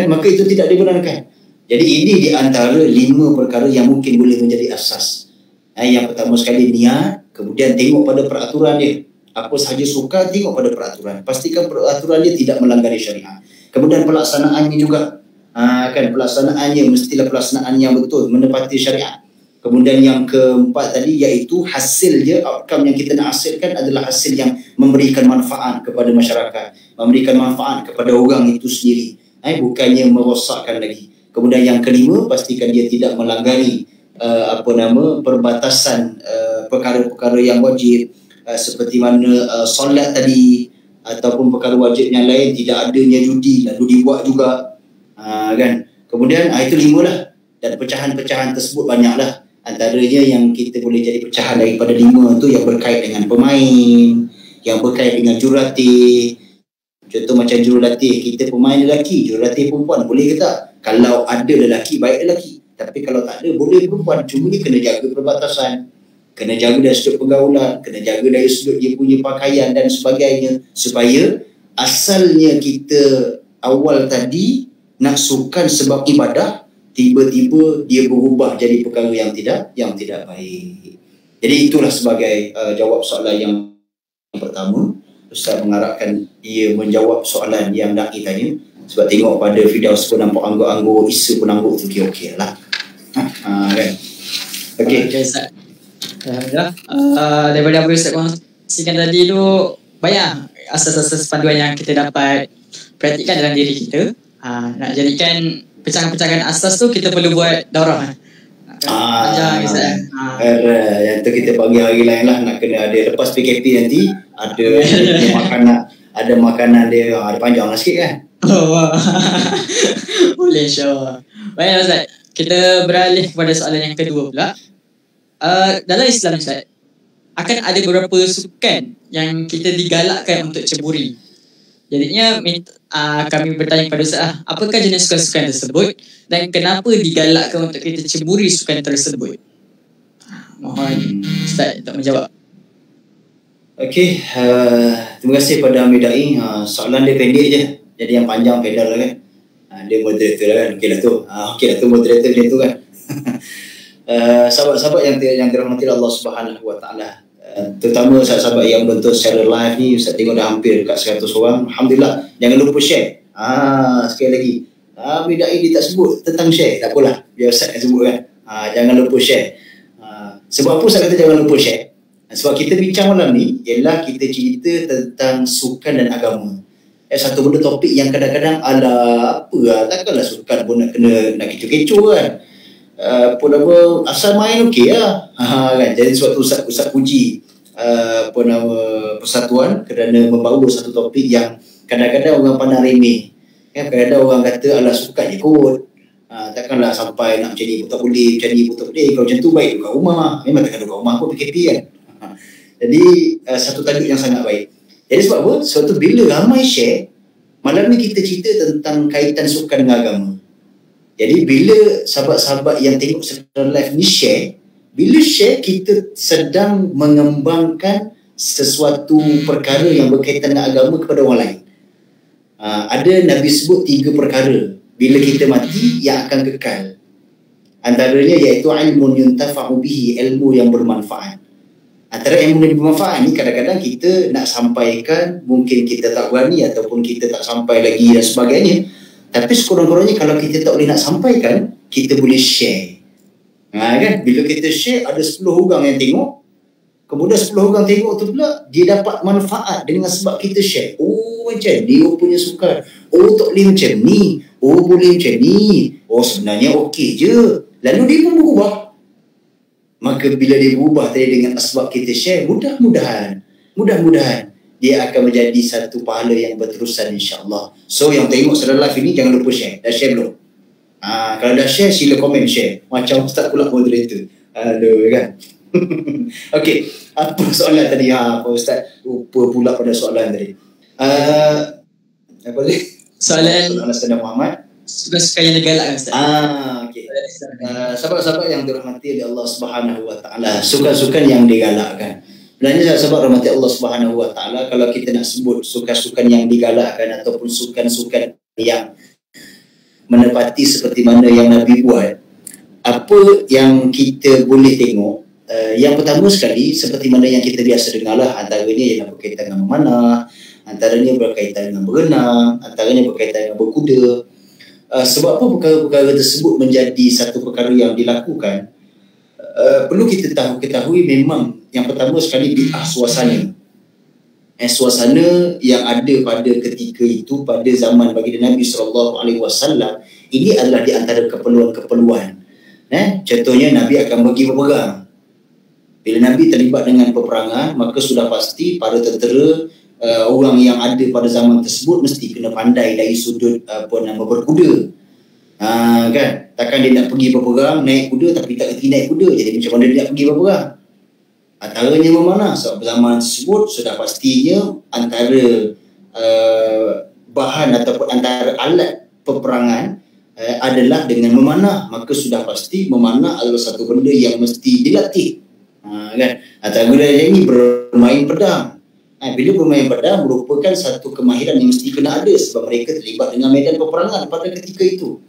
Maka itu tidak dibenarkan. Jadi ini di antara 5 perkara yang mungkin boleh menjadi asas. Yang pertama sekali niat, kemudian tengok pada peraturan dia. Apa sahaja suka, tengok pada peraturan. Pastikan peraturan dia tidak melanggar syariat. Kemudian pelaksanaannya juga. Kan, pelaksanaannya mestilah pelaksanaan yang betul, menepati syariat. Kemudian yang keempat tadi iaitu hasil dia, outcome yang kita nak hasilkan adalah hasil yang memberikan manfaat kepada masyarakat, memberikan manfaat kepada orang itu sendiri. Bukannya merosakkan lagi. Kemudian yang kelima, pastikan dia tidak melanggari perbatasan perkara-perkara yang wajib, seperti mana solat tadi ataupun perkara wajib yang lain, tidak adanya judi lalu dibuat juga. Kan? Kemudian itu 5 lah, dan pecahan-pecahan tersebut banyaklah. Antaranya yang kita boleh jadi pecahan daripada 5 tu yang berkait dengan pemain, yang berkait dengan jurulatih. Contoh macam jurulatih, kita pemain lelaki, jurulatih perempuan, boleh ke tak? Kalau ada lelaki, baik lelaki. Tapi kalau tak ada, boleh perempuan. Cuma dia kena jaga perbatasan, kena jaga dari sudut pergaulan, kena jaga dari sudut dia punya pakaian dan sebagainya, supaya asalnya kita awal tadi nak sukan sebab ibadah, tiba-tiba dia berubah jadi perkara yang tidak baik. Jadi itulah sebagai jawab soalan yang pertama. Ustaz mengharapkan ia menjawab soalan yang dai tanya. Sebab tengok pada Firdaus pun nampak angguk-angguk, Isa pun angguk tu okey lah. Kan. Okey. Okay, Ustaz. Alhamdulillah. Daripada apa Ustaz kongsikan tadi tu, banyak asas-asas panduan yang kita dapat praktikkan dalam diri kita. Nak jadikan pecahan-pecahan asas tu, kita perlu buat daurah. Panjang Ustaz. Yang tu kita bagi hari lain lah, nak kena ada lepas PKP nanti ada makanan dia ada panjang lah sikit kan. Oh, wow. Boleh, insyaAllah. Baiklah Ustaz, kita beralih kepada soalan yang kedua pula. Dalam Islam Ustaz, akan ada beberapa sukan yang kita digalakkan untuk ceburi. Jadinya kami bertanya kepada Ustaz, apakah jenis sukan-sukan tersebut dan kenapa digalakkan untuk kita ceburi sukan tersebut? Mohon Ustaz untuk menjawab. Okey, terima kasih pada Amir Dai. Soalan dia pendek je. Jadi yang panjang pedal lah kan. Dia moderator lah kan. Okey lah tu moderator dia tu kan. Sahabat-sahabat yang dirahmati Allah Subhanahu Wa Taala, terutama sahabat-sahabat yang menonton secara live ni, Ustaz tengok dah hampir dekat 100 orang. Alhamdulillah. Jangan lupa share. Sekali lagi, Amir Dai dia tak sebut tentang share. Tak apalah, biar Ustaz yang sebut kan. Jangan lupa share. Sebab apa Ustaz kata jangan lupa share? Sebab kita bincang malam ni ialah kita cerita tentang sukan dan agama. Satu benda topik yang kadang-kadang takkanlah sukan pun nak kecoh-kecoh kan. Pun apa, asal main okey lah. Kan? Jadi suatu Ustaz puji persatuan kerana membawa satu topik yang kadang-kadang orang pandang remeh. Kadang-kadang orang kata alah sukan je kot. Takkanlah sampai nak macam ni pun tak boleh, macam ni pun tak boleh. Kalau macam tu baik duduk kat rumah. Memang takkan duduk kat rumah pun PKP kan. Jadi satu tajuk yang sangat baik. Jadi sebab apa? Suatu bila ramai share, malam ni kita cerita tentang kaitan sukan dengan agama. Jadi bila sahabat-sahabat yang tengok secara live ni share, bila share kita sedang mengembangkan sesuatu perkara yang berkaitan dengan agama kepada orang lain. Ada Nabi sebut 3 perkara bila kita mati yang akan kekal. Antaranya iaitu ilmun yuntafa'u bihi, ilmu yang bermanfaat. Antara ilmu yang bermanfaat ni kadang-kadang kita nak sampaikan, mungkin kita tak berani ataupun kita tak sampai lagi dan sebagainya. Tapi sekurang-kurangnya kalau kita tak boleh nak sampaikan, kita boleh share. Kan? Bila kita share, ada 10 orang yang tengok. Kemudian 10 orang tengok tu pula, dia dapat manfaat dengan sebab kita share. Oh macam dia punya sukan. Oh tak boleh macam ni. Oh boleh macam ni. Oh sebenarnya okey je. Lalu dia pun berubah. Maka bila dia berubah tadi dengan sebab kita share, mudah-mudahan dia akan menjadi satu pahala yang berterusan insya-Allah. So yang tengok secara live ini jangan lupa share. Dah share belum? Kalau dah share, sila komen share. Macam Ustaz pula moderator. Aduh kan. Okey, apa soalan tadi? Pak Ustaz lupa pula pada soalan tadi. Apa tadi? Soalan Sayyidina Muhammad. Sukan-sukan yang digalakkan Ustaz. Okey. Sahabat-sahabat yang dirahmati oleh Allah Subhanahu Wa Taala, sukan-sukan yang digalakkan. Sebenarnya sahabat rahmati Allah Subhanahu Wa Taala, kalau kita nak sebut sukan-sukan yang digalakkan ataupun sukan-sukan yang menepati seperti mana yang Nabi buat, apa yang kita boleh tengok? Yang pertama sekali, seperti mana yang kita biasa dengar lah, antaranya yang berkaitan dengan memanah, antaranya berkaitan dengan berenang, antaranya berkaitan dengan berkuda. Sebab apa perkara-perkara tersebut menjadi satu perkara yang dilakukan? Perlu kita ketahui memang yang pertama sekali bid'ah suasana. Suasana yang ada pada ketika itu, pada zaman baginda Nabi SAW, ini adalah di antara keperluan-keperluan. Contohnya Nabi akan pergi berperang. Bila Nabi terlibat dengan peperangan, maka sudah pasti para tentera, orang yang ada pada zaman tersebut mesti kena pandai dari sudut berkuda. Kan? Takkan dia nak pergi berperang naik kuda tapi tak kerti naik kuda. Jadi macam mana dia nak pergi berperang? Antaranya memanah. Sebab zaman tersebut sudah pastinya antara bahan ataupun antara alat peperangan adalah dengan memanah. Maka sudah pasti memanah adalah satu benda yang mesti dilatih. Kan? Antara benda ini bermain pedang. Bila bermain pedang merupakan satu kemahiran yang mesti kena ada sebab mereka terlibat dengan medan peperangan pada ketika itu.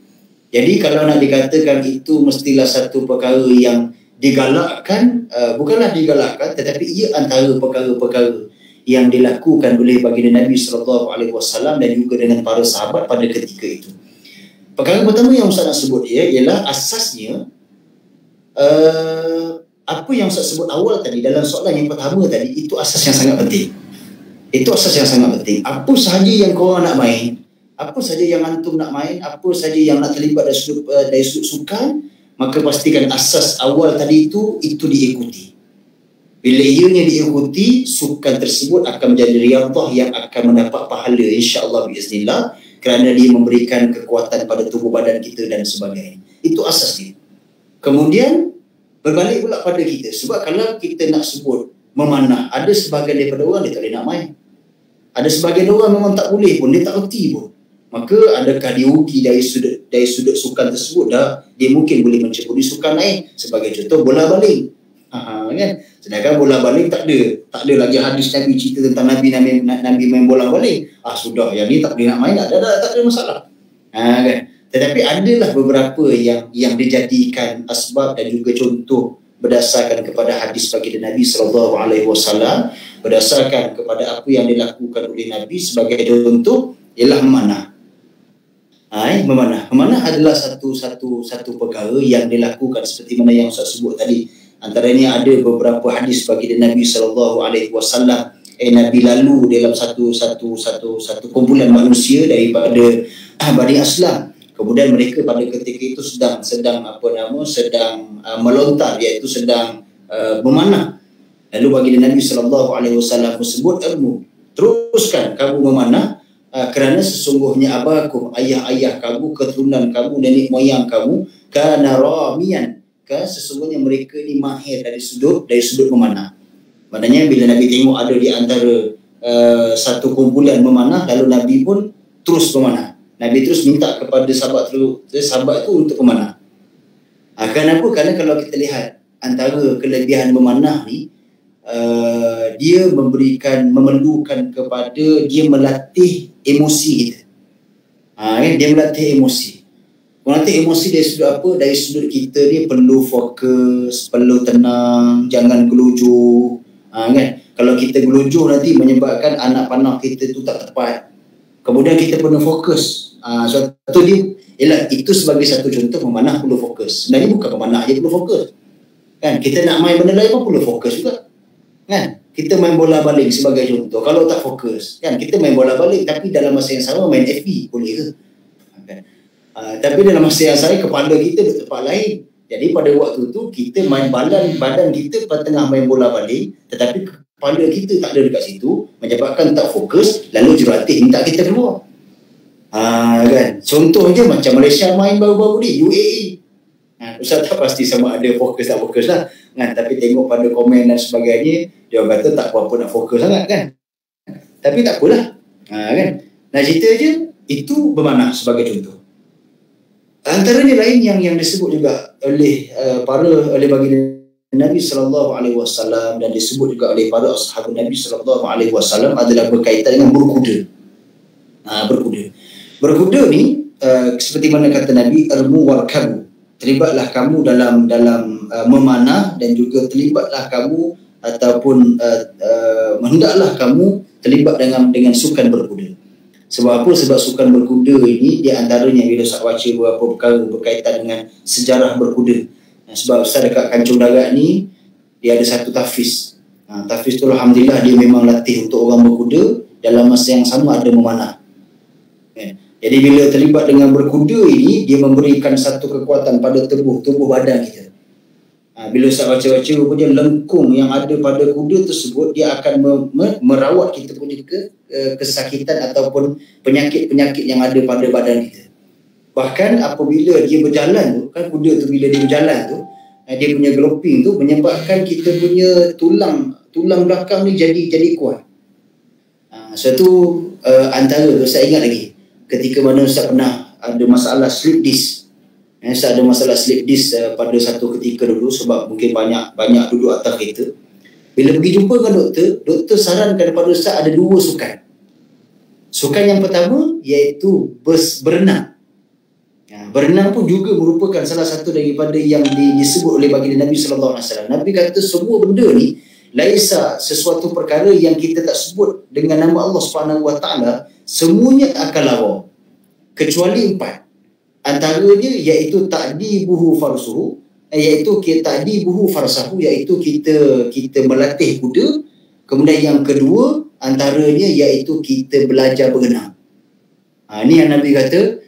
Jadi kalau nak dikatakan itu mestilah satu perkara yang digalakkan, bukanlah digalakkan tetapi ia antara perkara-perkara yang dilakukan oleh baginda Nabi SAW dan juga dengan para sahabat pada ketika itu. Perkara pertama yang Ustaz nak sebut ialah asasnya apa yang Ustaz sebut awal tadi dalam soalan yang pertama tadi, itu asas yang sangat penting. Itu asas yang sangat penting. Apa sahaja yang korang nak main, apa sahaja yang antum nak main, apa sahaja yang nak terlibat dari sudut sukan, maka pastikan asas awal tadi itu diikuti. Bila ianya diikuti, sukan tersebut akan menjadi riyadhah yang akan mendapat pahala insya-Allah biiznillah, kerana dia memberikan kekuatan pada tubuh badan kita dan sebagainya. Itu asas dia. Kemudian berbalik pula pada kita, sebab kalau kita nak sebut memanah, ada sebahagian daripada orang dia tak boleh nak main. Ada sebahagian orang memang tak boleh pun, dia tak reti pun. Maka adakah dia rugi dari sudut sukan tersebut? Dia mungkin boleh menceburi sukan lain. Sebagai contoh bola baling. Kan? Sedangkan bola baling tak ada lagi hadis Nabi cerita tentang Nabi main bola baling. Sudah, yang ni tak boleh nak main, tak ada masalah. Kan? Tetapi adalah beberapa yang dijadikan asbab dan juga contoh berdasarkan kepada hadis baginda Nabi SAW, berdasarkan kepada apa yang dilakukan oleh Nabi. Sebagai contoh ialah memanah. Memanah adalah satu perkara yang dilakukan seperti mana yang Ustaz sebut tadi. Antaranya ada beberapa hadis baginda Nabi SAW. Nabi lalu dalam satu kumpulan manusia daripada Bani Aslam. Kemudian mereka pada ketika itu sedang melontar, iaitu sedang memanah. Lalu baginda Nabi SAW sebut, teruskan kamu memanah, kerana sesungguhnya abakum, ayah-ayah kamu, keturunan kamu, nenek moyang kamu, kana ramiyan, sesungguhnya mereka ini mahir dari sudut memanah. Maknanya bila Nabi tengok ada di antara satu kumpulan memanah, lalu Nabi pun terus memanah. Nabi terus minta kepada sahabat itu untuk memanah. Kenapa? Kerana kalau kita lihat antara kelebihan memanah ni, dia memerlukan kepada dia melatih emosi kita. Dia melatih emosi. Melatih emosi dari sudut apa? Dari sudut kita ni perlu fokus, perlu tenang, jangan gelujuh. Kan? Kalau kita gelujuh nanti menyebabkan anak panah kita tu tak tepat. Kemudian kita perlu fokus. Suatu dia itu sebagai satu contoh memanah perlu fokus. Sebenarnya bukan memanah je perlu fokus. Kan? Kita nak main benda lain pun perlu fokus juga. Kan? Kita main bola baling sebagai contoh. Kalau tak fokus, kan kita main bola baling tapi dalam masa yang sama main FB, boleh ke? Kan? Tapi dalam masa yang sama kepala kita di tempat lain. Jadi pada waktu tu kita main badan kita pada tengah main bola baling, tetapi kepala kita tak ada dekat situ, menyebabkan tak fokus, lalu jurulatih minta kita keluar. Kan? Contohnya macam Malaysia main baru-baru ni, UAE. Ustaz tak pasti sama ada fokus tak fokus lah. Kan? Tapi tengok pada komen dan sebagainya, dia kata tak apa-apa nak fokus sangat kan. Tapi tak apalah. Kan? Nak cerita je, itu bermakna sebagai contoh. Antaranya lain yang disebut juga oleh baginda Nabi SAW dan disebut juga oleh para sahabat Nabi SAW adalah berkaitan dengan berkuda. Berkuda ni seperti mana kata Nabi, armu warkabu, terlibatlah kamu dalam memanah, dan juga terlibatlah kamu ataupun hendaklah kamu terlibat dengan sukan berkuda. Sebab apa? Sebab sukan berkuda ini di antaranya bila saya baca beberapa perkara berkaitan dengan sejarah berkuda. Sebab Ustaz dekat Kancung Darat ni dia ada satu tahfiz. Tahfiz tu alhamdulillah dia memang latih untuk orang berkuda, dalam masa yang sama ada memanah. Jadi bila terlibat dengan berkuda ini, dia memberikan satu kekuatan pada tubuh badan kita. Bila Ustaz baca-baca, rupanya lengkung yang ada pada kuda tersebut, dia akan merawat kita punya kesakitan ataupun penyakit-penyakit yang ada pada badan kita. Bahkan apabila dia berjalan tu, kan kuda tu bila dia berjalan tu, dia punya galloping tu menyebabkan kita punya tulang belakang ni jadi kuat. Suatu antara tu saya ingat lagi, ketika mana Ustaz pernah ada masalah slip disc. Saya ada masalah slip disc pada satu ketika dulu, sebab mungkin banyak duduk atas kereta. Bila pergi jumpa dengan doktor sarankan kepada Ustaz ada dua sukan. Sukan yang pertama iaitu berenang. Berenang pun juga merupakan salah satu daripada yang disebut oleh baginda Nabi SAW. Nabi kata semua benda ni laisa sesuatu perkara yang kita tak sebut dengan nama Allah Subhanahu Wa Taala, semuanya akan lawa kecuali 4. Antaranya iaitu ta'dibuhu farsuhu, iaitu ta'dibuhu farsahu, iaitu kita melatih kuda. Kemudian yang kedua antaranya iaitu kita belajar berenang. Ini yang Nabi kata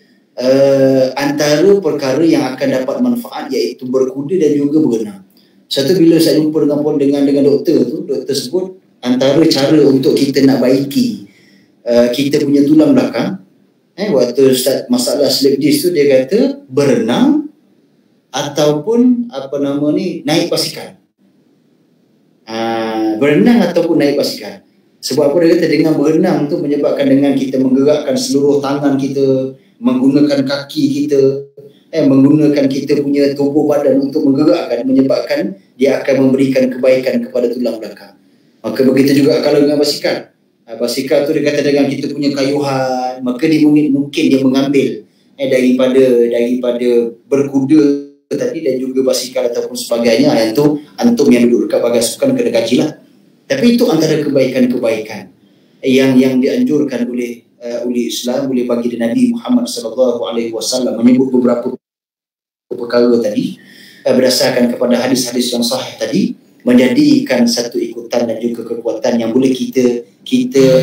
antara perkara yang akan dapat manfaat iaitu berkuda dan juga berenang. Satu bila saya jumpa dengan doktor tu, doktor sebut antara cara untuk kita nak baiki kita punya tulang belakang, waktu start masalah slip disc tu, dia kata berenang ataupun naik basikal. Berenang ataupun naik basikal. Sebab apa dia kata dengan berenang tu menyebabkan dengan kita menggerakkan seluruh tangan kita, menggunakan kaki kita, menggunakan kita punya tubuh badan untuk menggerakkan, menyebabkan dia akan memberikan kebaikan kepada tulang belakang. Maka begitu juga kalau dengan basikal. Basikal tu dia kata dengan kita punya kayuhan, maka dia mungkin dia mengambil daripada berkuda tadi dan juga basikal ataupun sebagainya. Yang tu antum yang duduk dekat bahagian sukan kena kaji lah. Tapi itu antara kebaikan-kebaikan yang dianjurkan oleh Islam, oleh baginda Nabi Muhammad SAW, menyebut beberapa perkara tadi berdasarkan kepada hadis-hadis yang sahih tadi, menjadikan satu ikutan dan juga kekuatan yang boleh kita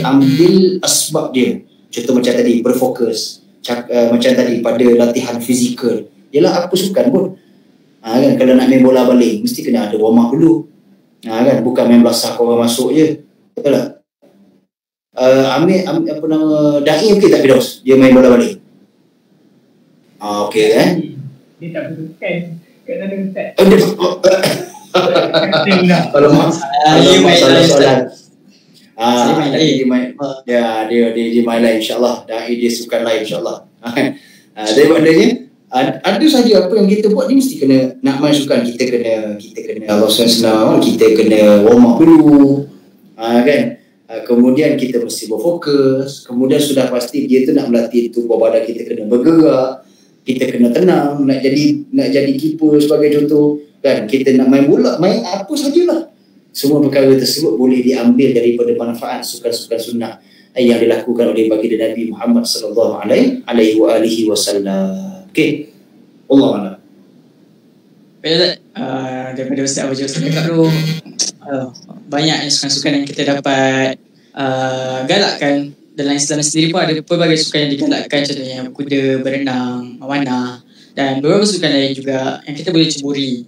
ambil asbab dia. Contoh macam tadi, berfokus macam tadi pada latihan fizikal. Yalah, apa sukan pun kan, kalau nak main bola baling mesti kena ada warm up dulu, kan, bukan main belasah korang masuk je. Betul tak? Amir Da'i okey tak Firdaus? Dia main bola baling. Okey kan? Dia tak bersukan kat sana Ustaz. Kalau masalah soalan. Dia main lain insya-Allah. Da'i dia sukan lain insya-Allah. Jadi maknanya ada saja apa yang kita buat ni mesti kena nak main sukan, kita kena Allah SWT, kita kena warm up dulu. Kan? Kemudian kita mesti berfokus. Kemudian sudah pasti dia tu nak melatih tubuh badan kita kena bergerak, kita kena tenang. Nak jadi keeper sebagai contoh kan, kita nak main bola, main apa sajalah. Semua perkara tersebut boleh diambil daripada manfaat sukan-sukan sunnah yang dilakukan oleh baginda Nabi Muhammad sallallahu alaihi wasallam. Okey. Allah a'lam. Daripada Ustaz Abu Joseph cakap tu, banyak sukan-sukan yang kita dapat galakkan. Dalam Islam sendiri pun ada pelbagai sukan yang digalakkan, contohnya kuda, berenang, memanah dan beberapa sukan lain juga yang kita boleh ceburi.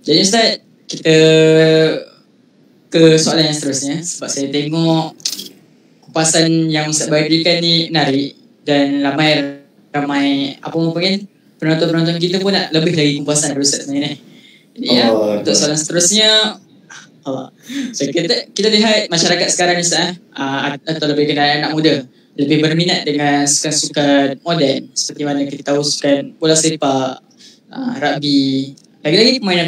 Jadi Ustaz, kita ke soalan yang seterusnya, sebab saya tengok kupasan yang Ustaz berikan ni menarik dan ramai penonton-penonton kita pun nak lebih lagi kupasan dari Ustaz sebenarnya. Jadi untuk soalan seterusnya, so kita lihat masyarakat sekarang ni Ustaz, atau lebih kenal anak muda lebih berminat dengan sukan-sukan moden seperti mana kita tahu sukan bola sepak, rugby, lagi-lagi permainan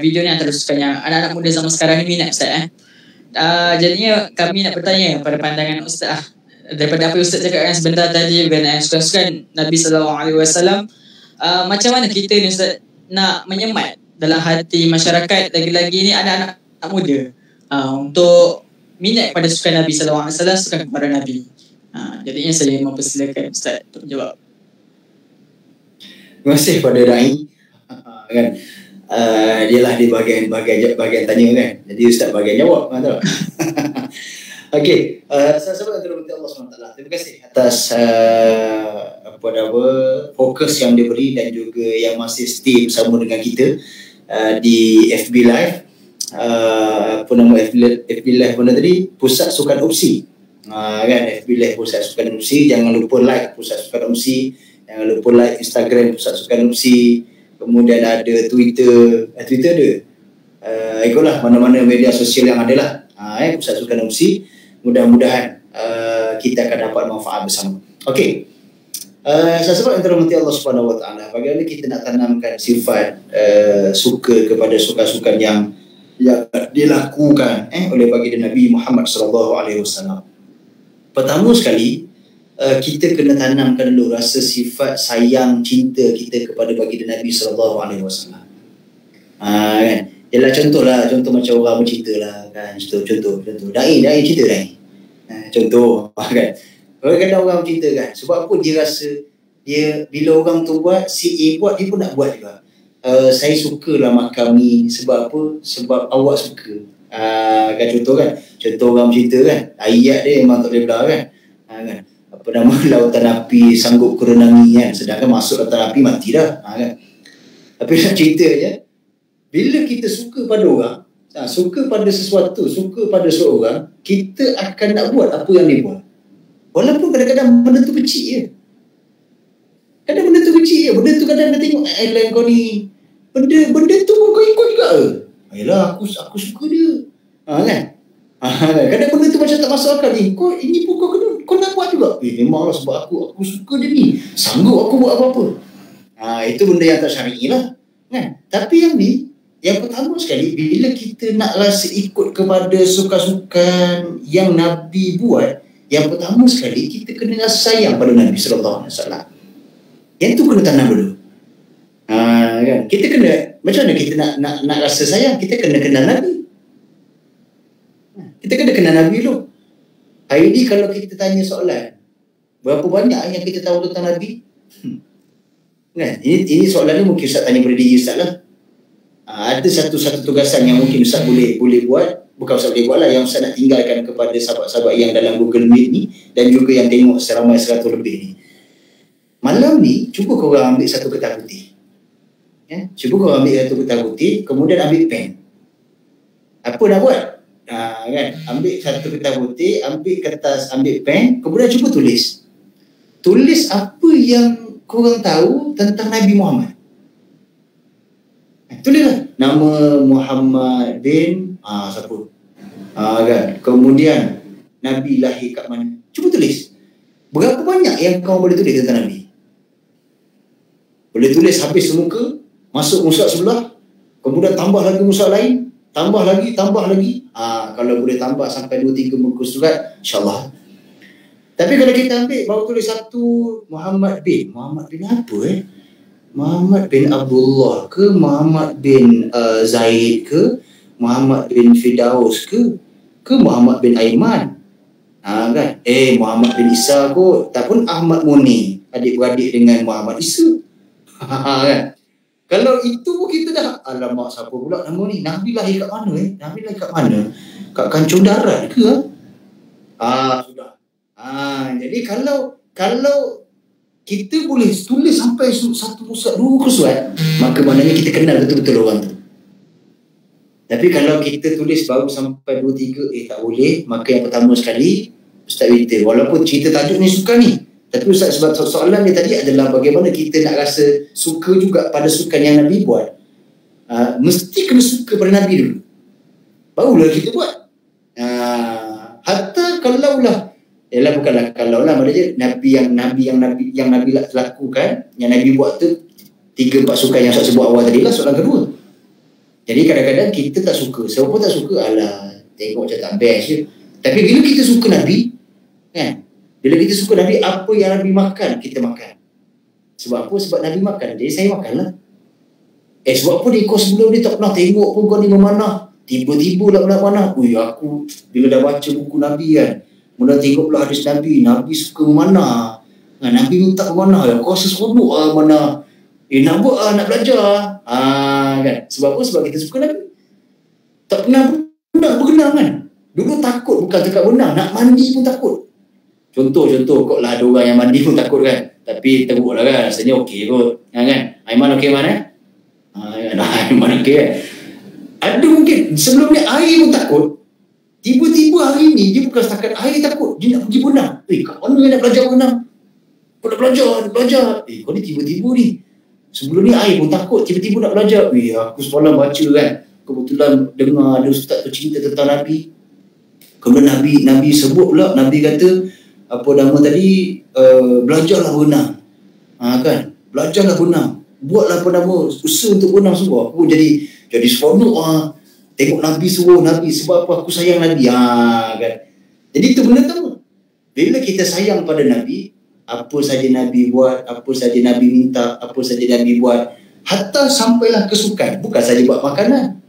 video ni antara sukan yang anak-anak muda zaman sekarang ni minat Ustaz. Jadinya kami nak bertanya pada pandangan Ustaz, daripada apa Ustaz cakapkan sebentar tadi berkenaan sukan-sukan Nabi SAW, macam mana kita ni Ustaz nak menyemat dalam hati masyarakat, lagi-lagi ni anak-anak muda, untuk minat pada sukan Nabi SAW, sukan kepada Nabi. Jadinya saya mempersilakan Ustaz untuk menjawab. Terima kasih pada Da'i. Kan, dia lah di bahagian tanya kan. Jadi Ustaz bahagian jawab, tahu. Okey, sahabat-sahabat yang dirahmati Allah SWT, terima kasih atas fokus yang diberi dan juga yang masih stay bersama dengan kita di FB Live. FB Live mana tadi? Pusat Sukan Opsi. Kan, FB Live Pusat Sukan Opsi. Jangan lupa like Pusat Sukan Opsi. Jangan lupa like Instagram Pusat Sukan Opsi. Kemudian ada Twitter ada. Ikutlah mana-mana media sosial yang ada lah. Pusat Sukan Opsi. Mudah-mudahan kita akan dapat manfaat bersama. Okey. Sahabat yang dirahmati Allah Subhanahu Wa Taala, bagaimana kita nak tanamkan sifat suka kepada sukan-sukan yang dilakukan oleh baginda Nabi Muhammad SAW. Pertama sekali, kita kena tanamkan dulu rasa sifat sayang cinta kita kepada baginda Nabi SAW. Kan? Yalah contoh macam orang bercerita lah kan. Contoh. Dai cerita dai. Contoh kan. Kadang-kadang orang cerita kan. Sebab apa dia rasa dia bila orang tu buat, si A buat, dia pun nak buat juga. Saya sukalah makan mi. Sebab apa? Sebab awak suka. Kan contoh kan. Contoh orang cerita kan. Ayat dia memang tak boleh belah kan. Kan. Apa nama, lautan api sanggup kerenangi kan. Sedangkan masuk lautan api mati dah. Kan. Tapi nak cerita je. Bila kita suka pada orang, suka pada sesuatu, suka pada seorang, kita akan nak buat apa yang dia buat. Walaupun kadang-kadang benda tu kecil je. Benda tu kadang dia tengok airline kau ni. Benda tu pun kau ikut juga ke? Ayolah, aku suka dia. Kan? Kadang benda tu macam tak masuk akal ni. Ini pun kau nak buat juga. Memanglah sebab aku suka dia ni. Sanggup aku buat apa-apa. Itu benda yang tak syar'i lah. Kan? Tapi yang ni, yang pertama sekali, bila kita nak rasa ikut kepada sukan-sukan yang Nabi buat, yang pertama sekali kita kena rasa sayang pada Nabi SAW. Yang tu kena tanam dulu. Kan? Kita kena, macam mana kita nak rasa sayang? Kita kena kenal Nabi. Kita kena kenal Nabi dulu. Hari ni kalau kita tanya soalan, berapa banyak yang kita tahu tentang Nabi? Kan? Ini soalan ni mungkin Ustaz tanya pada diri Ustaz lah. Ada satu tugasan yang mungkin Ustaz boleh buat. Bukan Ustaz boleh buat lah, yang Ustaz nak tinggalkan kepada sahabat-sahabat yang dalam Google Meet ni, dan juga yang tengok seramai 100 lebih ni. Malam ni, cuba korang ambil satu kertas putih. Cuba korang ambil satu kertas putih, kemudian ambil pen. Apa nak buat? Kan? Ambil satu kertas putih, ambil kertas, ambil pen, kemudian cuba tulis. Tulis apa yang korang tahu tentang Nabi Muhammad. Tulislah nama Muhammad bin siapa? Kan? Kemudian Nabi lahir kat mana? Cuba tulis. Berapa banyak yang kau boleh tulis tentang Nabi? Boleh tulis habis semuka, masuk mushaf sebelah, kemudian tambah lagi mushaf lain, tambah lagi. Kalau boleh tambah sampai 2-3 muka surat, insya-Allah. Tapi kalau kita ambil baru tulis satu Muhammad bin apa Muhammad bin Abdullah ke, Muhammad bin Zaid ke, Muhammad bin Firdaus ke Muhammad bin Aiman. Kan? Muhammad bin Isa kot. Tak pun Ahmad Muni, adik-beradik dengan Muhammad Isa. Kan? Kalau itu pun kita dah, alamak siapa pula nama ni? Nabi lahir kat mana Nabi lahir kat mana? Kat Kancung Darat ke? Sudah. Jadi kalau kita boleh tulis sampai satu surat, 2 surat, maka maknanya kita kenal betul-betul orang tu. Tapi kalau kita tulis baru sampai 2-3, tak boleh. Maka yang pertama sekali, Ustaz beritahu, walaupun cerita tajuk ni suka ni, tapi Ustaz sebab soalan dia tadi adalah bagaimana kita nak rasa suka juga pada sukan yang Nabi buat. Mesti kena suka pada Nabi dulu, barulah kita buat. Hatta kalaulah, bukanlah kalaulah, maknanya Nabi yang Nabi lakukan, yang Nabi buat tu 3-4 sukan yang Ustaz sebut awal tadi lah, soalan kedua. Jadi kadang-kadang kita tak suka. Siapa tak suka? Tengok macam tak best je. Tapi bila kita suka Nabi, kan? Bila kita suka Nabi, apa yang Nabi makan, kita makan. Sebab apa? Sebab Nabi makan. Jadi saya makanlah. Sebab apa dia kau sebelum ni tak pernah tengok pun kau ni memanah. Tiba-tiba lah memanah. Aku bila dah baca buku Nabi kan, mula tengok pula hadis Nabi. Nabi suka memanah. Nabi minta memanah. Kau seseronok mana. Nak buat nak belajar. Kan? Sebab apa? Sebab kita suka Nabi. Tak pernah berkenal kan. Dulu takut, bukan cakap benar, nak mandi pun takut. Contoh kok lah ada orang yang mandi pun takut kan. Tapi teruk lah kan, rasanya okey kot. Kan? Aiman okey mana? Aiman okey kan. Ada mungkin sebelum ni air pun takut. Tiba-tiba hari ni dia bukan setakat air takut, dia nak pergi berenang. Kat mana nak belajar berenang? Kau nak belajar. Kau ni tiba-tiba ni. Sebelum ni air pun takut, tiba-tiba nak belajar. Aku semalam baca kan, kebetulan dengar ada ustaz tu cerita tentang Nabi. Kemudian Nabi sebut pula, Nabi kata apa nama tadi, belajarlah berenang. Kan? Belajarlah berenang. Buatlah apa nama, usaha untuk berenang semua. Aku jadi seronok tengok Nabi suruh Nabi. Sebab apa? Aku sayang Nabi. Kan? Jadi itu benda tu. Bila kita sayang pada Nabi, apa saja Nabi buat, apa saja Nabi minta, apa saja Nabi buat, hatta sampailah kesukan. Bukan saja buat makanan.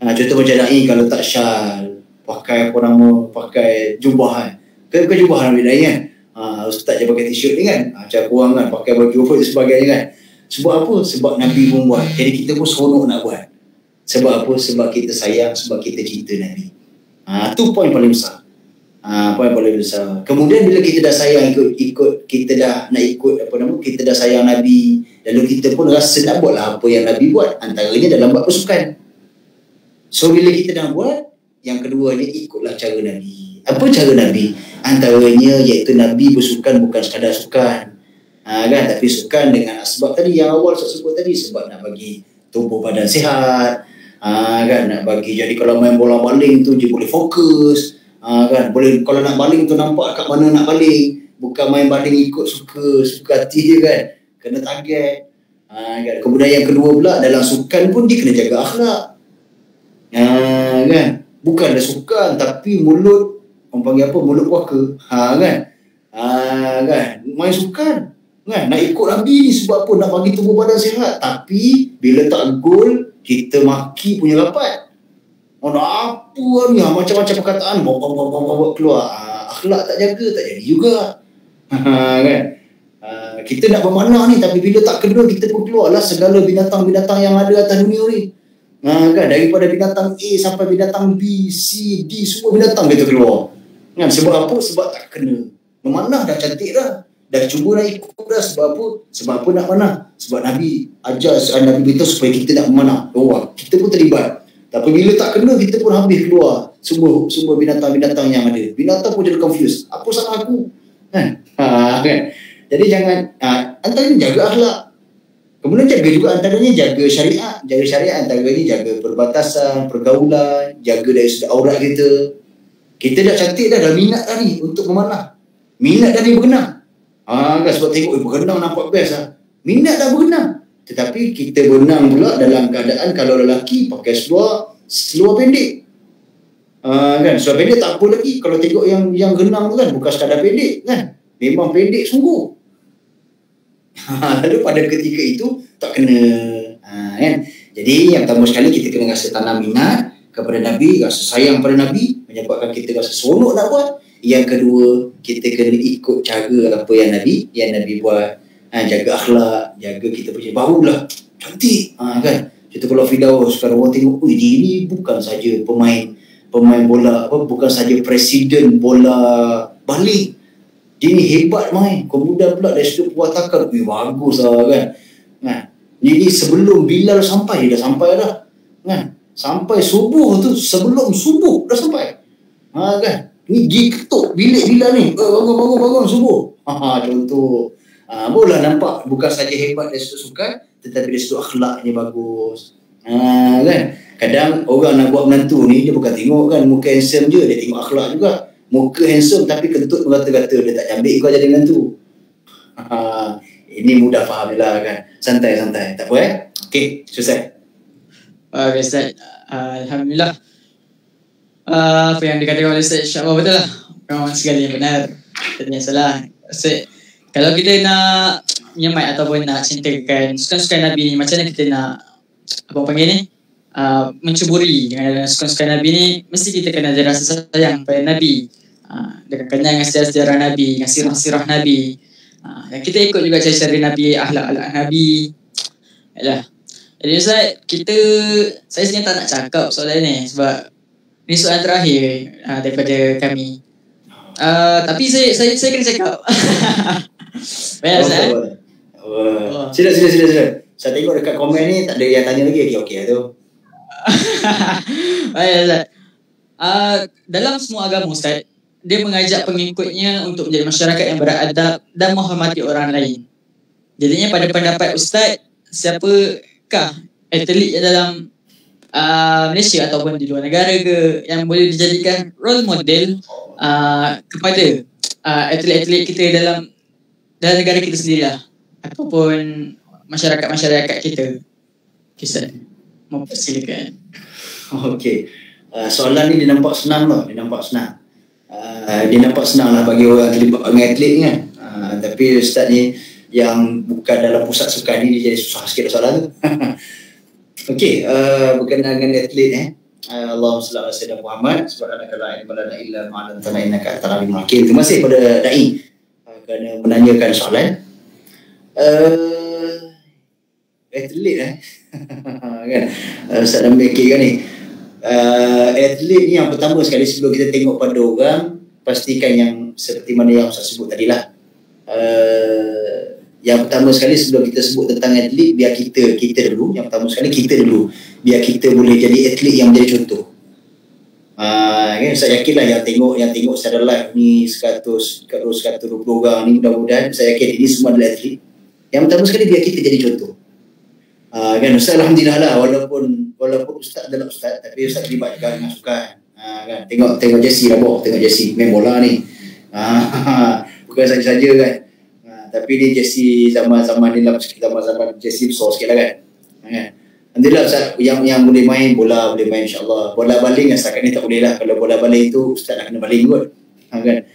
Contoh macam Na'i kalau tak syal, pakai apa nama, pakai jubah kan. Bukan jubah Nabi Na'i kan. Ustaz je pakai t-shirt ni kan. Macam kurang kan, pakai baju apa dan sebagainya kan. Sebab apa? Sebab Nabi pun buat. Jadi kita pun seronok nak buat. Sebab apa? Sebab kita sayang, sebab kita cinta Nabi. Tu poin paling besar. Poin paling besar. Kemudian bila kita dah sayang ikut kita dah nak ikut apa nama, kita dah sayang Nabi, lalu kita pun rasa nak buatlah apa yang Nabi buat, antaranya dalam bab bersukan. So bila kita dah buat, yang kedua ni ikutlah cara Nabi. Apa cara Nabi? Antaranya iaitu Nabi bersukan bukan sekadar sukan, kan, tapi sukan dengan sebab tadi yang awal saya sebut tadi, sebab nak bagi tubuh badan sihat, kan, nak bagi, jadi kalau main bola baling tu dia boleh fokus, kan, boleh, kalau nak baling tu nampak kat mana nak baling, bukan main baling ikut suka hati dia kan, kena target, kan. Kemudian yang kedua pula, dalam sukan pun dia kena jaga akhlak, kan, bukanlah sukan tapi mulut, orang panggil apa, mulut puaka, kan, kan, main sukan, kan, nak ikut Nabi ni sebab apa, nak bagi tubuh badan sihat, tapi bila tak gol kita maki punya rapat, nak apa ni, macam-macam perkataan bawa keluar, akhlak tak jaga, tak jadi juga, kan. Kita nak bermanah ni, tapi bila tak kena kita pun keluarlah segala binatang-binatang yang ada atas dunia ni, kan, daripada binatang A sampai binatang B, C, D, semua binatang kita keluar, kan. Sebab apa? Sebab tak kena. Memanah dah cantik dah cuba nak ikut dah. Sebab apa? Sebab apa nak manah? Sebab Nabi ajar, Nabi beritahu supaya kita nak memanah. Kita pun terlibat, tapi bila tak kena kita pun habis keluar semua binatang-binatang yang ada. Binatang pun jadi confused, apa salah aku, kan, kan. Jadi jangan, antaranya jaga akhlak, kemudian jaga juga antaranya jaga syariat, antaranya jaga perbatasan, pergaulan, jaga dari sudut aurat kita. Kita dah cantik dah minat dah ni untuk memanah, minat dah ni berenang, kan, sebab tengok berenang nampak best lah, minat dah berenang. Tetapi kita berenang pula dalam keadaan kalau lelaki pakai seluar pendek, kan, seluar pendek tak apa lagi. Kalau tengok yang renang tu kan, bukan sekadar pendek kan, memang pendek sungguh. Lalu pada ketika itu tak kena, kan. Jadi yang pertama sekali kita kena rasa tanam minat kepada Nabi, rasa sayang pada Nabi, menyebabkan kita rasa seronok nak buat. Yang kedua, kita kena ikut cara apa yang Nabi buat, jaga akhlak, jaga kita punya, barulah cantik, kan. Kita kalau Firdaus sekarang orang tengok, dia ni bukan saja pemain bola, bukan saja presiden bola balik, dia ni hebat main. Kemudian pula dari sudut perwatakan, bagus lah kan. Jadi sebelum Bilal sampai, dia dah sampai dah, kan. Sampai subuh tu, sebelum subuh dah sampai, kan. Ni pergi ketuk bilik Bilal ni, bangun subuh, contoh. Boleh nampak bukan saja hebat dari sudut sukan, tetapi dari sudut akhlaknya bagus, kan. Kadang orang nak buat menantu ni, dia bukan tengok kan muka handsome je, dia tengok akhlak juga. Muka handsome tapi kentut bergata-gata, dia tak ambil kau jadi menantu. Ini mudah faham je lah kan. Santai, tak apa Okey, selesai. Okay, Ustaz. Alhamdulillah. Apa yang dikatakan oleh Ustaz InsyaAllah betul lah. Memang segala yang benar, tidak yang salah. Ustaz, kalau kita nak nyemat ataupun nak cintakan sukan-sukan Nabi ni, macam mana kita nak, apa panggil ni, mencuburi dengan sukan-sukan Nabi ni, mesti kita kena ada rasa sayang pada Nabi, dengan kenal dengan sejarah Nabi, dengan sirah-sirah Nabi, dan kita ikut juga cara-cara Nabi, akhlak-akhlak Nabi. Yalah. Jadi Ustaz, saya sebenarnya tak nak cakap soalan ni sebab ni soalan terakhir daripada kami. Tapi saya kena cakap. Baik Ustaz. Sila. Saya tengok dekat komen ni tak ada yang tanya lagi. Okey tu. Baik Ustaz. Dalam semua agama Ustaz, dia mengajak pengikutnya untuk menjadi masyarakat yang beradab dan menghormati orang lain. Jadinya pada pendapat Ustaz, siapakah atlet dalam Malaysia ataupun di luar negara ke yang boleh dijadikan role model kepada atlet-atlet kita dalam negara kita sendirilah ataupun masyarakat-masyarakat kita? Ustaz, mempersilakan. Okey. Soalan ni dia nampak senang tau. Dia nampak senang lah bagi orang terlibat dengan atlet kan. Tapi Ustaz ni yang bukan dalam pusat sukan ni, dia jadi susah sikit soalan tu. Okey, berkenaan dengan atlet Allahumma salli ala sayyidina Muhammad subhanaka la ilma lana illa ma 'allamtana innaka antal alimul hakim. Terima kasih kepada dai kerana menanyakan soalan. Atlet kan Ustaz nak fikirkan ni. Atlet ni yang pertama sekali sebelum kita tengok pada orang, pastikan yang seperti mana yang Ustaz sebut tadilah. Yang pertama sekali sebelum kita sebut tentang atlet, biar kita dulu, yang pertama sekali kita dulu, biar kita boleh jadi atlet yang menjadi contoh. Kan saya yakinlah yang tengok secara live ni 120 orang ni, mudah-mudahan saya yakin ini semua adalah atlet. Yang pertama sekali biar kita jadi contoh. Kan Ustaz alhamdulillah lah, walaupun Ustaz adalah Ustaz, tapi Ustaz terlibat juga dengan sukan. Kan tengok Jesse lah, tengok Jesse main bola ni. Bukan saja kan. Tapi dia Jesse zaman-zaman ni lah, zaman Jesse besar sikit lah kan. Alhamdulillah Ustaz yang boleh main bola, boleh main insyaAllah. Bola baling setakat ni tak boleh lah. Kalau bola baling tu Ustaz nak kena baling kot kan.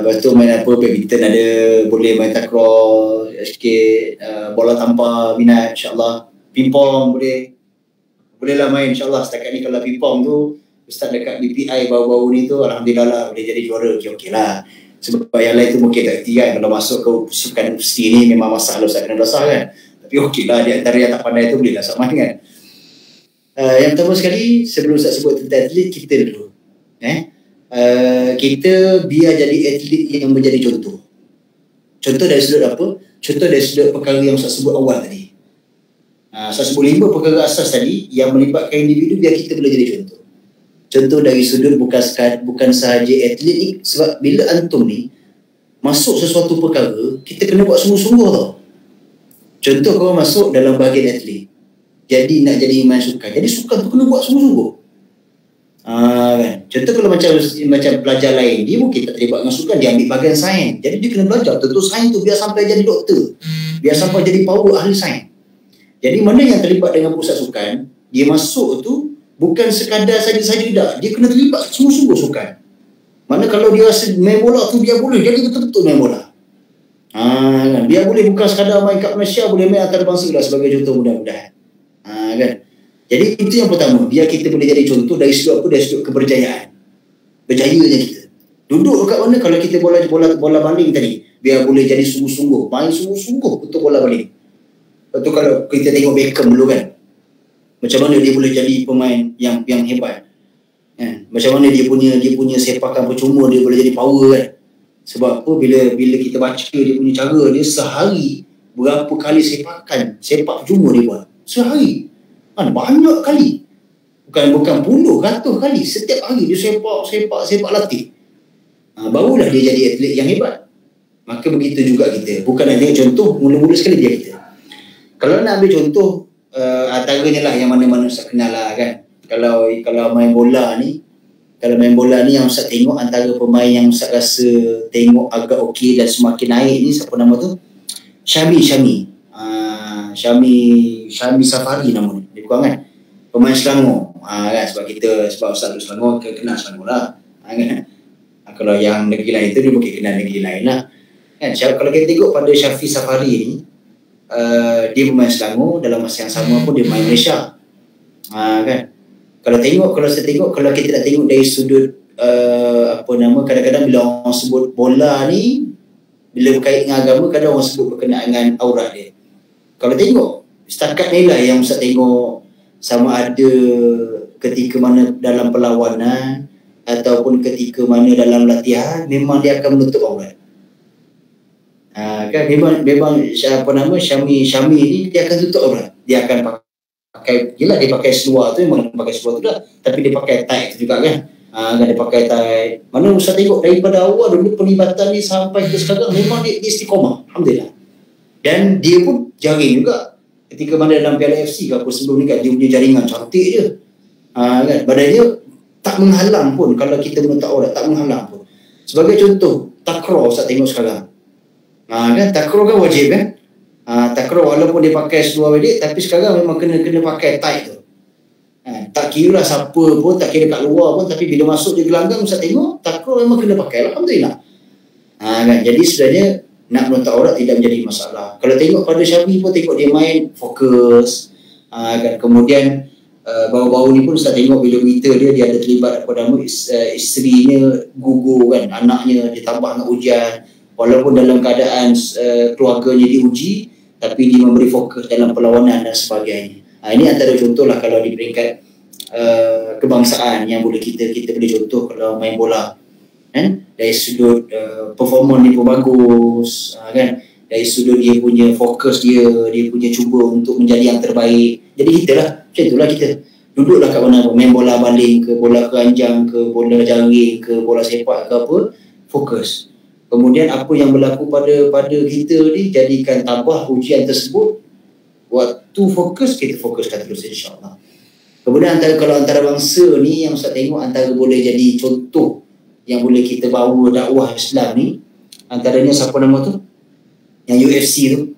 Lepas tu main apa, badminton ada, boleh main takraw sikit, bola tampar minat insyaAllah. Pingpong boleh lah main insyaAllah. Setakat ni kalau pingpong tu Ustaz dekat BPI baru-baru ni tu alhamdulillah lah boleh jadi juara. Okey lah. Sebab yang lain tu mungkin tak kerti kan. Kalau masuk ke sukan universiti ni memang masalah Ustaz kena dosa kan. Tapi okey lah, di antara yang tak pandai tu boleh lah sama kan. Yang pertama sekali sebelum Ustaz sebut tentang atlet, kita dulu kita biar jadi atlet yang menjadi contoh. Contoh dari sudut apa? Contoh dari sudut perkara yang Ustaz sebut awal tadi. Ustaz sebut 5 perkara asas tadi yang melibatkan individu biar kita boleh jadi contoh. Contoh dari sudut bukan sahaja atlet ni, sebab bila antum ni masuk sesuatu perkara, kita kena buat sungguh-sungguh tau. Contoh kau masuk dalam bahagian atlet, jadi nak jadi pemain sukan, jadi sukan tu kena buat sungguh-sungguh. Kan? Contoh kalau macam pelajar lain, dia mungkin tak terlibat dengan sukan, dia ambil bahagian sains, jadi dia kena belajar tentu sains tu biar sampai jadi doktor, biar sampai jadi power ahli sains. Jadi mana yang terlibat dengan pusat sukan, dia masuk tu bukan sekadar saja-saja tidak, dia kena terlibat sungguh-sungguh sukan. Mana kalau dia rasa main bola tu biar boleh, jadi betul-betul main bola. Kan? Biar boleh bukan sekadar main kat Malaysia, boleh main antarabangsa lah sebagai contoh mudah-mudahan. Kan? Jadi itu yang pertama, biar kita boleh jadi contoh dari sudut apa? Dari sudut keberjayaan. Berjayanya kita. Duduk kat mana kalau kita bola baling tadi, biar boleh jadi sungguh-sungguh, main sungguh-sungguh untuk bola baling. Lepas tu kalau kita tengok Beckham dulu kan, macam mana dia boleh jadi pemain yang hebat. Macam mana dia punya sepakan percuma, dia boleh jadi power kan. Sebab apa, bila kita baca dia punya cara, dia sehari berapa kali sepak percuma dia buat. Sehari. Banyak kali. Bukan puluh, ratus kali. Setiap hari dia sepak latih. Barulah dia jadi atlet yang hebat. Maka begitu juga kita. Bukan nak tengok contoh, mula-mula sekali dia kita. Kalau nak ambil contoh, antaranya lah yang mana-mana Ustaz kenal lah kan. Kalau main bola ni yang Ustaz tengok, antara pemain yang Ustaz rasa tengok agak okey dan semakin naik ni, siapa nama tu? Syami Safari nama ni. Dia bukan kan? Pemain Selangor. Kan? Sebab Ustaz tu Selangor, kenal Selangor lah. Kan? Kalau yang negeri lain tu dia mungkin kenal negeri lain lah. Kan? Kalau kita tengok pada Syafi Safari ni, dia pemain Selangor, dalam masa yang sama pun dia main Malaysia. Kan? Kalau kita nak tengok dari sudut kadang-kadang bila orang sebut bola ni, bila berkait dengan agama, kadang orang sebut berkenaan dengan aurat dia. Kalau tengok setakat ni lah yang Ustaz tengok, sama ada ketika mana dalam perlawanan ataupun ketika mana dalam latihan, memang dia akan menutup aurat. Kan memang Syami ni dia akan tutup aurat. Dia akan pakai, yelah dia pakai seluar tu, memang pakai seluar tu dah, tapi dia pakai tight tu juga kan. Dia pakai tight. Mana Ustaz tengok daripada awal dulu perlibatan ni sampai ke sekarang, memang dia istiqomah, alhamdulillah. Dan dia pun jaring juga. Ketika mana dalam Piala FC ke apa sebelum ni kan, dia punya jaringan cantik je. Kan? Badan dia tak menghalang pun kalau kita menutup aurat, tak menghalang pun. Sebagai contoh, takraw Ustaz tengok sekarang. Kan takraw kan wajib kan. Takraw walaupun dia pakai seluar pendek, tapi sekarang memang kena pakai tight tu. Tak kira lah siapa pun, tak kira kat luar pun, tapi bila masuk di gelanggang Ustaz tengok, takraw memang kena pakai, alhamdulillah. Kan? Jadi sebenarnya nak menutup aurat tidak menjadi masalah. Kalau tengok pada Syafi pun, tengok dia main fokus. Kan? Kemudian baru-baru ni pun Ustaz tengok bila berita dia ada terlibat apa nama isterinya gugur kan, anaknya ditambah dengan ujian, walaupun dalam keadaan keluarganya diuji, tapi dia memberi fokus dalam perlawanan dan sebagainya. Ini antara contoh lah kalau di peringkat kebangsaan yang boleh kita boleh contoh kalau main bola kan, dari sudut performance dia pun bagus kan, dari sudut dia punya fokus dia punya cuba untuk menjadi yang terbaik. Jadi kita lah macam itulah, kita duduklah kat mana main bola baling ke, bola keranjang ke, bola jaring ke, bola sepak ke apa, fokus. Kemudian apa yang berlaku pada kita ni jadikan tabah ujian tersebut, waktu fokus kita fokuskan terus insya-Allah. Kemudian kalau antara bangsa ni yang Ustaz tengok antara boleh jadi contoh yang boleh kita bawa dakwah Islam ni, antaranya siapa nama tu? Yang UFC tu.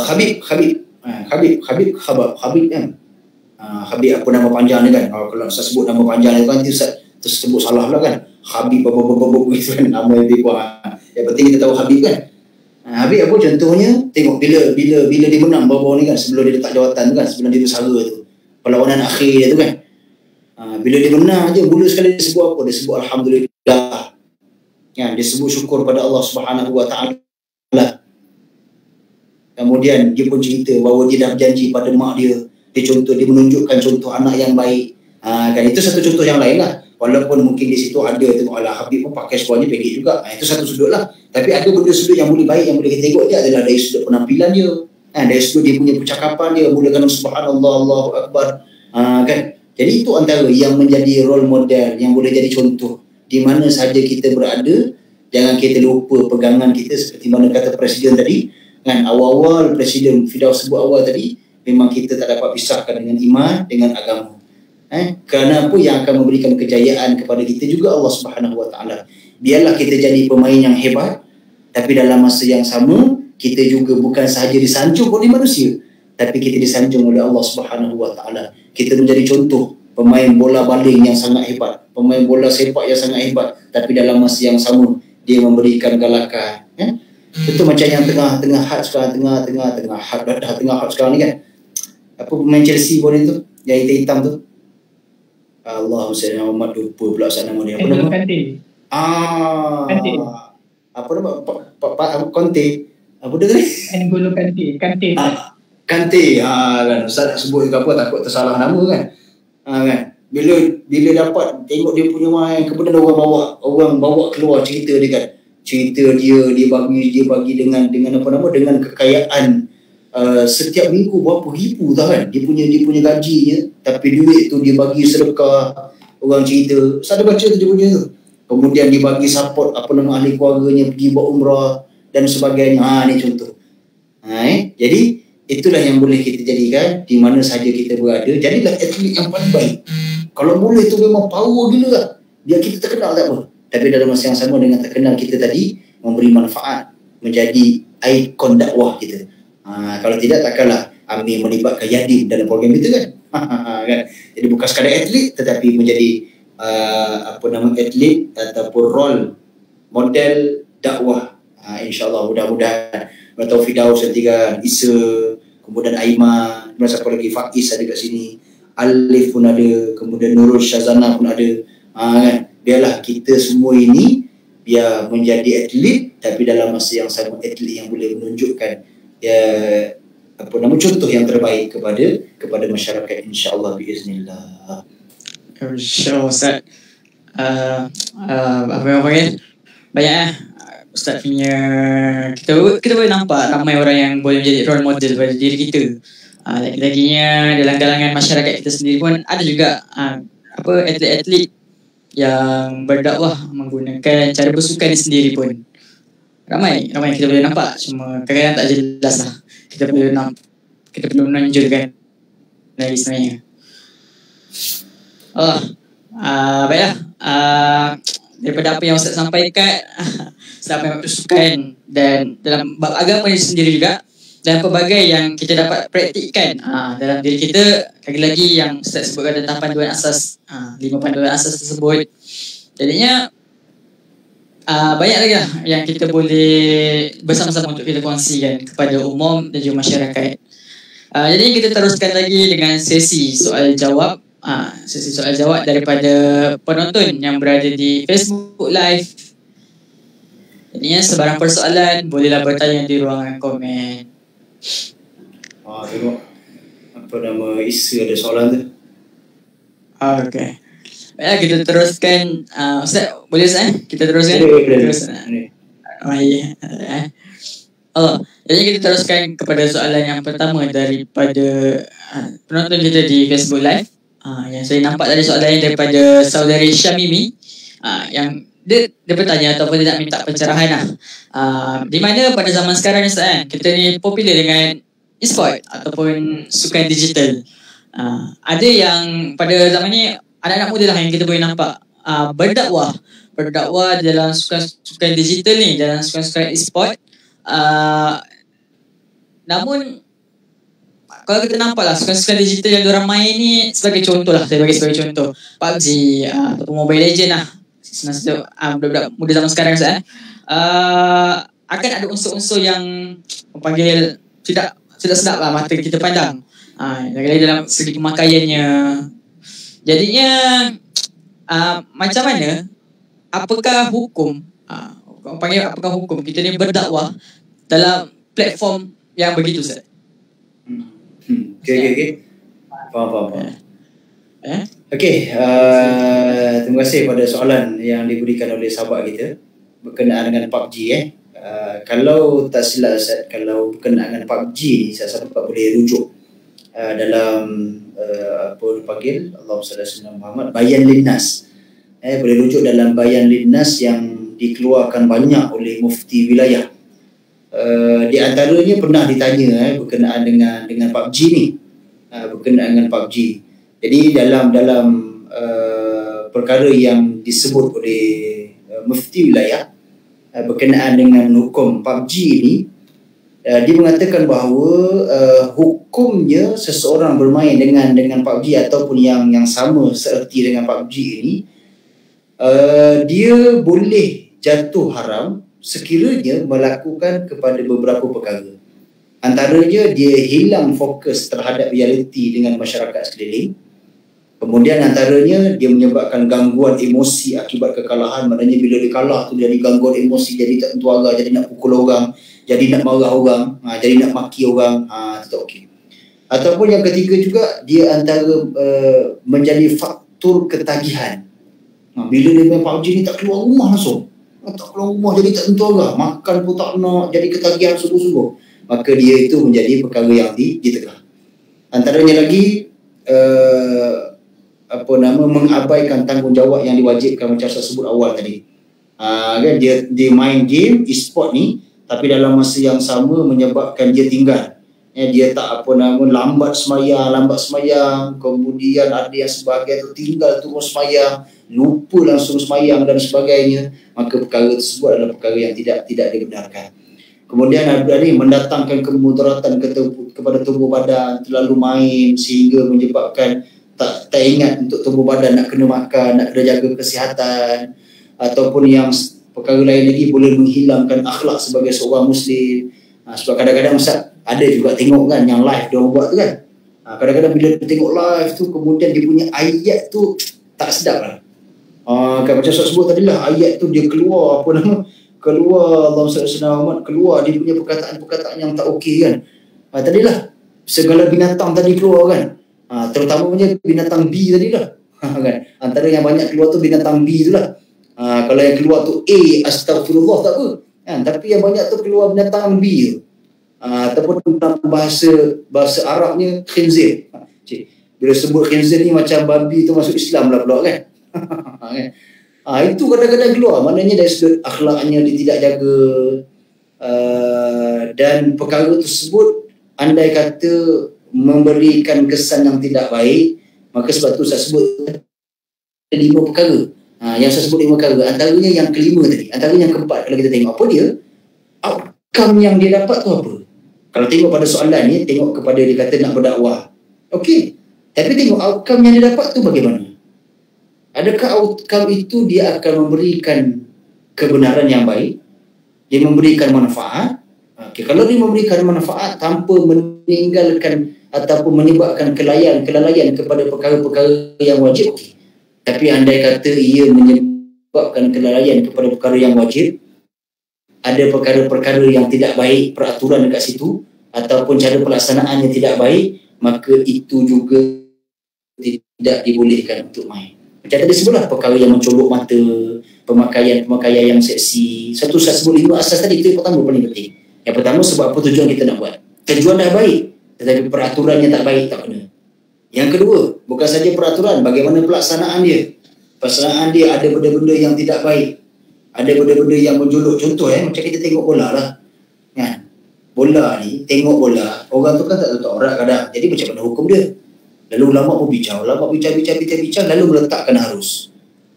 Habib kan. Habib apa nama panjang dia kan? Kalau Ustaz sebut nama panjang dia kan nanti Ustaz tersebut salah lah kan. Habib gitu kan nama dia pun. Yang penting kita tahu Habib kan. Habib apa contohnya? Tengok bila dia menang baru-baru ni kan, sebelum dia letak jawatan tu kan, sebelum dia bersara tu. Perlawanan akhir dia tu kan. Bila dia menang je, mula sekali dia sebut apa? Dia sebut Alhamdulillah. Ya, dia sebut syukur pada Allah Subhanahu Wa Taala. Kemudian dia pun cerita bahawa dia dah berjanji pada mak dia. Dia menunjukkan contoh anak yang baik. Kan itu satu contoh yang lain lah. Walaupun mungkin di situ ada tengok ala Habib pun pakai seluarnya pendek juga. Itu satu sudut lah. Tapi ada benda sudut yang boleh baik yang boleh kita tengok dia adalah dari sudut penampilan dia. Dari sudut dia punya percakapan dia, mulakan subhanallah, Allahu Akbar. Kan? Jadi itu antara yang menjadi role model yang boleh jadi contoh. Di mana sahaja kita berada, jangan kita lupa pegangan kita seperti mana kata Presiden tadi. Kan awal-awal Presiden Firdaus sebut awal tadi, memang kita tak dapat pisahkan dengan iman, dengan agama. Kerana apa yang akan memberikan kejayaan kepada kita juga Allah Subhanahu Wa Taala. Biarlah kita jadi pemain yang hebat, tapi dalam masa yang sama kita juga bukan sahaja disanjung oleh manusia, tapi kita disanjung oleh Allah Subhanahu Wa Taala. Kita menjadi contoh pemain bola baling yang sangat hebat, pemain bola sepak yang sangat hebat, tapi dalam masa yang sama dia memberikan galakan. Itu macam yang tengah had sekarang, tengah had sekarang ni kan. Apa pemain Chelsea pun itu, yang hitam tu. Allahumma salli ala Muhammad, lupa pula nama dia. Apa nama? Kante. Apa nama? Conte. Apa dia tadi? N'Golo Kante. Kante. Kan Ustaz nak sebut ke apa, takut tersalah nama kan. Kan. Bila dapat tengok dia punya main, kemudian orang bawa keluar cerita dia kan. Cerita dia bagi dengan apa nama, dengan kekayaan setiap minggu berapa ribu tau kan. Dia punya gajinya, tapi duit tu dia bagi sedekah. Orang cerita, Ustaz ada baca tu dia punya tu. Kemudian dia bagi support apa nama ahli keluarganya pergi buat umrah dan sebagainya. Ni contoh. Jadi itulah yang boleh kita jadikan di mana sahaja kita berada. Jadilah atlet yang paling baik. Kalau boleh tu memang power gila lah. Biar kita terkenal tak apa. Tapi dalam masa yang sama dengan terkenal kita tadi, memberi manfaat, menjadi ikon dakwah kita. Kalau tidak takkanlah Amir melibatkan Yadim dalam program kita kan. Kan? Jadi bukan sekadar atlet, tetapi menjadi atlet ataupun role model dakwah. InsyaAllah mudah-mudahan atau Firdaus kan, Isa, kemudian Aiman, siapa lagi, Faiz ada kat sini, Alif pun ada, kemudian Nurul Syazana pun ada. Kan? Biarlah kita semua ini biar menjadi atlet, tapi dalam masa yang sama atlet yang boleh menunjukkan contoh yang terbaik kepada masyarakat, insya-Allah biiznillah. InsyaAllah Ustaz. Apa yang panggil banyak Ustaz punya, kita boleh nampak ramai orang yang boleh menjadi role model pada diri kita. Lagi-laginya dalam kalangan masyarakat kita sendiri pun ada juga atlet-atlet yang berdakwah menggunakan cara bersukan sendiri pun. Ramai kita boleh nampak, cuma kadang-kadang tak jelas lah. Kita perlu menunjukkan lagi sebenarnya. Baiklah. Daripada apa yang Ustaz sampaikan, sampai bersukan dan dalam bab agama ini sendiri juga, dan pelbagai yang kita dapat praktikkan dalam diri kita. Lagi-lagi yang Ustaz sebutkan tentang panduan asas, 5 panduan asas tersebut. Jadinya banyak lagi lah yang kita boleh bersama-sama untuk kita kongsikan kepada umum dan juga masyarakat. Jadi kita teruskan lagi dengan sesi soal jawab. Sesi soal jawab daripada penonton yang berada di Facebook Live. Jadi sebarang persoalan bolehlah bertanya di ruangan komen. Tengok apa nama Isa ada soalan tu. Okay. Baiklah, kita teruskan. Ustaz, boleh Ustaz? Kita teruskan? Jadi kita teruskan kepada soalan yang pertama daripada penonton kita di Facebook Live. Yang saya nampak tadi soalan daripada saudari Syamimi, yang dia bertanya ataupun dia nak minta pencerahan di mana pada zaman sekarang Ustaz, kita ni popular dengan e-sport ataupun sukan digital. Ada yang pada zaman ni anak-anak muda lah yang kita boleh nampak berdakwah dalam sukan digital ni, dalam sukan e-sport. Namun kalau kita nampak lah sukan digital yang diorang main ni, sebagai contoh lah, saya bagi sebagai contoh PUBG ataupun Mobile Legend lah, budak-budak muda zaman sekarang akan ada unsur-unsur yang panggil tidak sedap lah mata kita pandang. Lagi-lagi dalam segi pemakaiannya. Jadinya macam mana, apakah hukum apakah hukum kita ni berdakwah dalam platform yang begitu Ustaz? Okay. Faham. Okey, terima kasih pada soalan yang diberikan oleh sahabat kita berkenaan dengan PUBG. Kalau tak silap Ustaz, kalau berkenaan dengan PUBG ni, saya boleh rujuk dalam apa dipanggil, Allahumma salli ala Muhammad, Bayan Linnas. Boleh rujuk dalam Bayan Linnas yang dikeluarkan banyak oleh mufti wilayah. Di antaranya pernah ditanya berkenaan dengan PUBG ni, berkenaan dengan PUBG. Jadi dalam perkara yang disebut oleh mufti wilayah berkenaan dengan hukum PUBG ini, dia mengatakan bahawa hukumnya seseorang bermain dengan PUBG ataupun yang sama seerti dengan PUBG ini, dia boleh jatuh haram sekiranya melakukan kepada beberapa perkara. Antaranya dia hilang fokus terhadap realiti dengan masyarakat sekeliling. Kemudian antaranya dia menyebabkan gangguan emosi akibat kekalahan. Maknanya bila dia kalah tu jadi gangguan emosi, jadi tak tentu arah, jadi nak pukul orang, jadi nak marah orang, jadi nak maki orang. Tak okey. Ataupun yang ketiga juga, dia antara menjadi faktor ketagihan. Bila dia main PUBG ni tak keluar rumah langsung. Tak keluar rumah jadi tak tentu arah, makan pun tak nak, jadi ketagihan sungguh-sungguh. Maka dia itu menjadi perkara yang ditegah. Antaranya lagi mengabaikan tanggungjawab yang diwajibkan macam saya sebut awal tadi. Kan dia main game e-sport ni, tapi dalam masa yang sama menyebabkan dia tinggal. Dia tak lambat semayang, kemudian ada yang sebahagian tu tinggal terus semayang, lupa langsung semayang dan sebagainya. Maka perkara tersebut adalah perkara yang tidak dibenarkan. Kemudian ada ni mendatangkan kemudaratan kepada tubuh badan, terlalu main sehingga menyebabkan tak ingat untuk tubuh badan nak kena makan, nak kena jaga kesihatan, ataupun yang perkara lain lagi boleh menghilangkan akhlak sebagai seorang Muslim. Sebab kadang-kadang Ustaz ada juga tengok kan yang live dia buat tu kan. Kadang-kadang bila tengok live tu, kemudian dia punya ayat tu tak sedap lah. Kan macam saya sebut tadi lah, ayat tu dia keluar keluar Allahumma salli ala Muhammad, keluar dia punya perkataan-perkataan yang tak okey kan. Tadilah segala binatang tadi keluar kan. Terutamanya binatang B tadilah. Kan. Antara yang banyak keluar tu binatang B tu lah. Kalau yang keluar tu A, astagfirullah tak apa. Kan? Tapi yang banyak tu keluar binatang B tu. Ataupun dalam bahasa Arabnya khinzir. Bila sebut khinzir ni macam babi tu masuk Islam lah pula kan. Itu kadang-kadang keluar. Maknanya dari sudut akhlaknya dia tidak jaga. Dan perkara tersebut andai kata memberikan kesan yang tidak baik, maka sebab tu saya sebut 5 perkara. Yang saya sebut 5 perkara, antaranya yang kelima tadi, antaranya yang keempat. Kalau kita tengok apa dia, outcome yang dia dapat tu apa. Kalau tengok pada soalan ni, tengok kepada dia kata nak berdakwah, okey, tapi tengok outcome yang dia dapat tu bagaimana. Adakah outcome itu dia akan memberikan kebenaran yang baik, dia memberikan manfaat. Kalau dia memberikan manfaat tanpa meninggalkan ataupun menyebabkan kelalaian kepada perkara-perkara yang wajib, okey. Tapi andai kata ia menyebabkan kelalaian kepada perkara yang wajib, ada perkara-perkara yang tidak baik peraturan dekat situ ataupun cara pelaksanaan yang tidak baik, maka itu juga tidak dibolehkan untuk main. Macam tadi sebutlah perkara yang mencolok mata, pemakaian yang seksi. Satu saya sebut 5 asas tadi, itu yang pertama paling penting. Yang pertama, sebab apa tujuan kita nak buat. Tujuan dah baik, tetapi peraturannya tak baik, tak kena. Yang kedua, bukan saja peraturan, bagaimana pelaksanaan dia. Pelaksanaan dia ada benda-benda yang tidak baik, ada benda-benda yang menjolok. Contoh macam kita tengok bola lah kan? Bola ni, tengok bola, orang tu kan tak tutup aurat kadang. Jadi macam mana hukum dia? Lalu ulama pun bincang, lalu meletakkan harus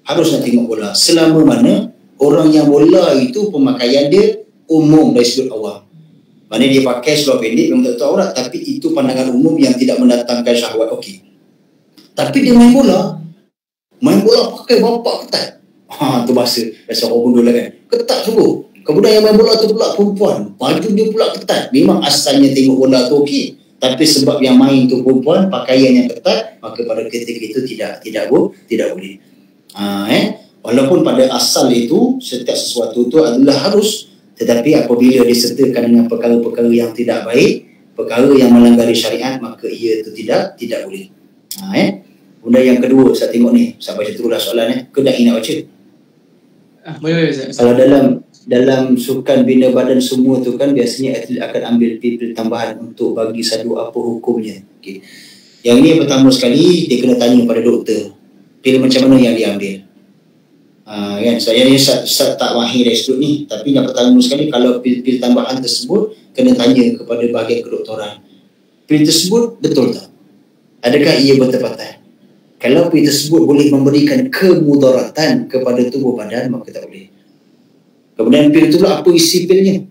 nak tengok bola selama mana orang yang bola itu pemakaian dia umum dari sudut awam. Maknanya dia pakai seluar pendek memang tak tutup aurat, tapi itu pandangan umum yang tidak mendatangkan syahwat, okey. Tapi dia main bola pakai bapak ketat. Tu bahasa orang gundul lah kan. Ketat sungguh. Kemudian yang main bola tu pula perempuan, baju dia pula ketat. Memang asalnya tengok bola tu okey, tapi sebab yang main tu perempuan, pakaian yang ketat, maka pada ketika itu tidak boleh. Walaupun pada asal itu setiap sesuatu itu adalah harus, tetapi apabila disertakan dengan perkara-perkara yang tidak baik, perkara yang melanggar syariat, maka ia itu tidak boleh. Kemudian yang kedua, saya tengok ni, saya baca teruslah soalan ke tak nak baca? Boleh Ustaz. Kalau dalam sukan bina badan semua tu kan, biasanya atlet akan ambil pil tambahan untuk bagi sadu, apa hukumnya? Okay. Yang ni pertama sekali dia kena tanya pada doktor, pil macam mana yang dia ambil. Kan, saya ni Ustaz tak mahir dari sudut ni, tapi yang pertama sekali, kalau pil tambahan tersebut, kena tanya kepada bahagian kedoktoran. Pil tersebut betul tak? Adakah ia bertepatan? Kalau pil tersebut boleh memberikan kemudaratan kepada tubuh badan, maka tak boleh. Kemudian pil tu lah, apa isi pilnya?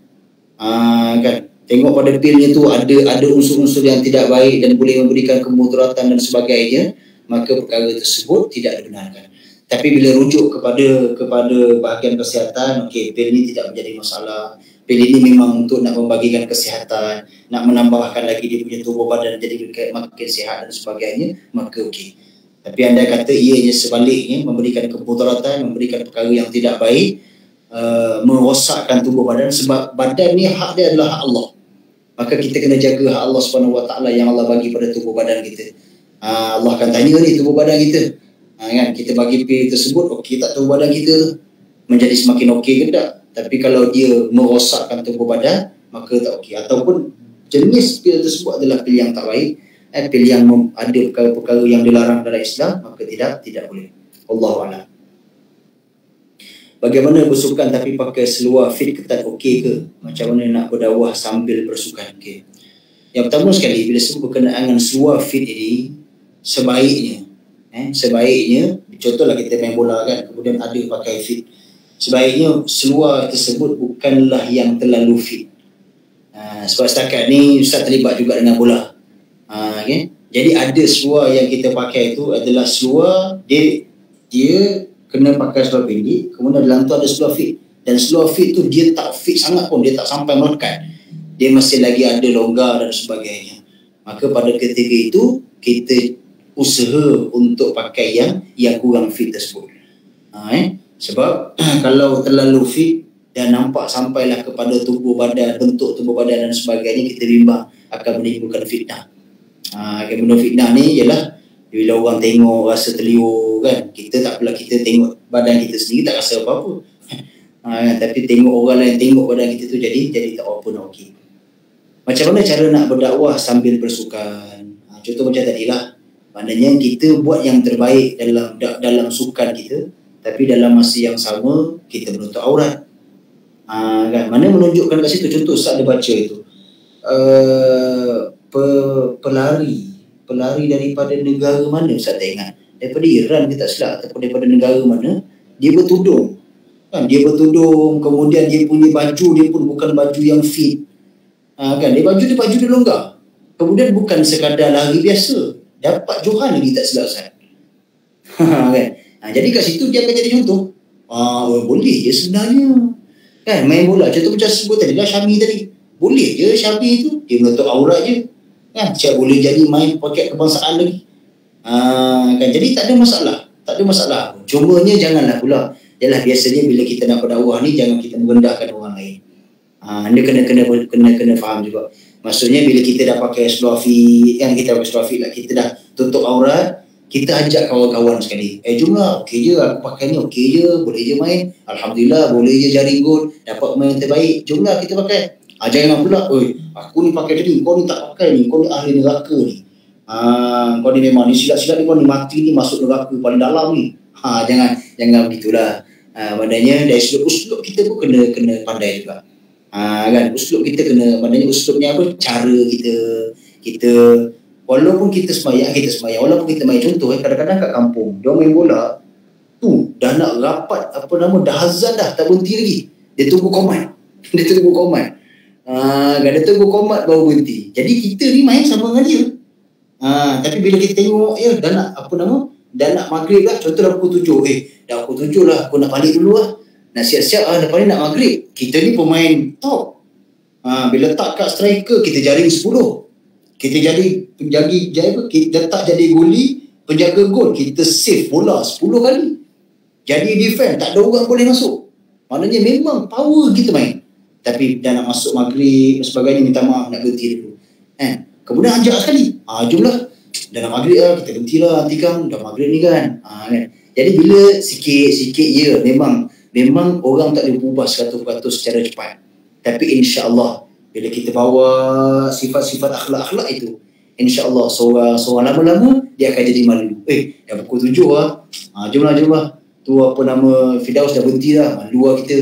Kan, tengok pada pilnya tu ada unsur-unsur yang tidak baik dan boleh memberikan kemudaratan dan sebagainya, maka perkara tersebut tidak dibenarkan. Tapi bila rujuk kepada bahagian kesihatan, okey, pil ni tidak menjadi masalah. Pil ini memang untuk nak membagikan kesihatan, nak menambahkan lagi dia punya tubuh badan jadi makin sihat dan sebagainya, maka okey. Tapi anda kata ianya sebaliknya, memberikan kemudaratan, memberikan perkara yang tidak baik, merosakkan tubuh badan, sebab badan ni hak dia adalah hak Allah. Maka kita kena jaga hak Allah SWT yang Allah bagi pada tubuh badan kita. Allah akan tanya ni tubuh badan kita. Kan, kita bagi pil tersebut, okey tak tubuh badan kita tu menjadi semakin okey ke tak? Tapi kalau dia merosakkan tubuh badan, maka tak okey. Ataupun jenis pil tersebut adalah pil yang tak baik, pil yang ada perkara-perkara yang dilarang dalam Islam, maka tidak boleh. Wallahu a'lam. Bagaimana bersukan tapi pakai seluar fit ketat, okey ke? Macam mana nak berdakwah sambil bersukan? Okey. Yang pertama sekali, bila sebut berkenaan dengan seluar fit ini, sebaiknya contohlah kita main bola kan, kemudian ada pakai fit, sebaiknya seluar tersebut bukanlah yang terlalu fit. Sebab setakat ni Ustaz terlibat juga dengan bola. Okay? Jadi ada seluar yang kita pakai itu adalah seluar dia kena pakai seluar pendek, kemudian dalam tu ada seluar fit, dan seluar fit tu dia tak fit sangat pun, dia tak sampai melekat, dia masih lagi ada longgar dan sebagainya. Maka pada ketika itu kita usaha untuk pakai yang kurang fit tersebut. Sebab kalau terlalu fit dan nampak sampailah kepada tubuh badan, bentuk tubuh badan dan sebagainya, kita bimbang akan menimbulkan fitnah. Kemudian fitnah ni ialah bila orang tengok rasa terliur kan, kita tak apalah, kita tengok badan kita sendiri tak rasa apa-apa. Tapi tengok orang lain tengok badan kita tu jadi tak apa nak okey. Macam mana cara nak berdakwah sambil bersukan? Contoh macam tadilah, maknanya kita buat yang terbaik dalam sukan kita, tapi dalam masa yang sama kita menutup aurat. Kan? Mana menunjukkan kat situ? Contoh Ustaz ada baca itu, pelari daripada negara mana Ustaz tak ingat, daripada Iran kita silap, ataupun daripada negara mana, dia bertudung kan, kemudian dia punya baju dia pun bukan baju yang fit, kan, baju dia longgar, kemudian bukan sekadar lari biasa, dapat johan lagi tak silap Ustaz. Kan? Jadi kat situ dia akan jadi contoh. Boleh je sebenarnya kan, main bola contoh macam sebut tadi lah, Syami tadi, boleh je Syami tu dia menutup aurat je. kan Syekh boleh jadi main paket kebangsaan lagi. Kan jadi tak ada masalah. Cumanya janganlah pula, ialah biasanya bila kita nak berdakwah ni jangan kita merendahkan orang lain. Anda kena faham juga. Maksudnya bila kita dah pakai seluar fit, yang kita pakai seluar fit lah, kita dah tutup aurat, kita ajak kawan-kawan sekali. Jomlah, okey je, aku pakai ni okey je, boleh je main. Alhamdulillah, boleh je jaring gol, dapat main terbaik. Jomlah kita pakai. Jangan pula, aku ni pakai tadi, kau ni tak pakai ni, kau ni ahli neraka ni. Kau ni memang ni silat-silat ni, kau ni mati ni, masuk neraka paling dalam ni. Jangan begitulah. Maknanya dari sudut uslub kita pun kena pandai juga. Kan uslub kita kena, maknanya uslubnya apa, cara kita walaupun kita semayang, walaupun kita main, contoh kadang-kadang kat kampung dia main bola tu dah nak rapat dah azan dah tak berhenti lagi, dia tunggu komat kan, dia tunggu komat baru berhenti. Jadi kita ni main sama dengan dia. Tapi bila kita tengok dah nak maghrib lah, contoh dah pukul 7, dah pukul 7 lah, aku nak balik dulu lah, nak siap-siap lepas ni nak maghrib. Kita ni pemain top, bila letak kat striker kita jaring 10, kita kita letak jadi goli, penjaga gol kita save bola 10 kali, jadi defend tak ada orang boleh masuk. Maknanya memang power kita main. Tapi dah nak masuk maghrib dan sebagainya, minta maaf nak berhenti dulu. Kemudian ajak sekali, jomlah dah nak maghrib lah, kita berhenti lah, nanti kan dah maghrib ni kan. Jadi bila sikit-sikit memang orang tak boleh berubah 100% secara cepat. Tapi insya-Allah bila kita bawa sifat-sifat akhlak-akhlak itu, insya-Allah seorang lama-lama dia akan jadi malu. Dah pukul 7 lah. Jomlah. Tu Firdaus dah berhenti lah. Malu lah kita.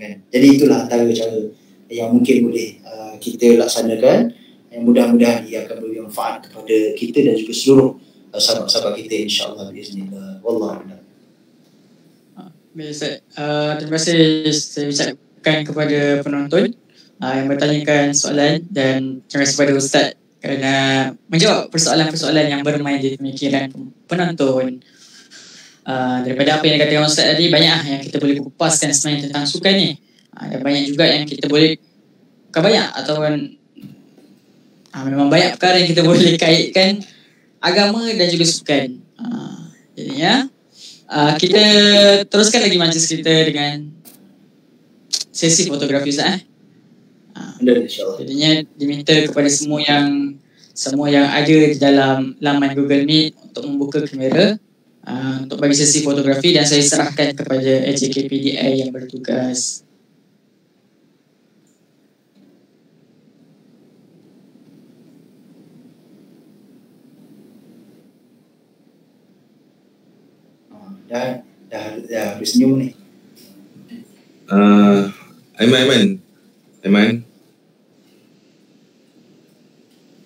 Kan. Jadi itulah antara cara yang mungkin boleh kita laksanakan. Yang mudah-mudahan ia akan beri manfaat kepada kita dan juga seluruh sahabat-sahabat kita, insya-Allah biiznillah. Wallahu a'lam. Baik, terima kasih saya ucapkan kepada penonton yang bertanyakan soalan, dan terima kasih kepada Ustaz kerana menjawab persoalan-persoalan yang bermain di pemikiran penonton. Daripada apa yang dikatakan Ustaz tadi, banyak yang kita boleh kupaskan sebenarnya tentang sukan ni. Dan banyak juga yang kita boleh, bukan banyak, ataupun memang banyak perkara yang kita boleh kaitkan agama dan juga sukan. Jadinya kita teruskan lagi majlis kita dengan sesi fotografi Ustaz. Jadinya diminta kepada semua yang ada di dalam laman Google Meet untuk membuka kamera untuk bagi sesi fotografi, dan saya serahkan kepada AJKPDI yang bertugas. Dah bersenyum ni. Aiman.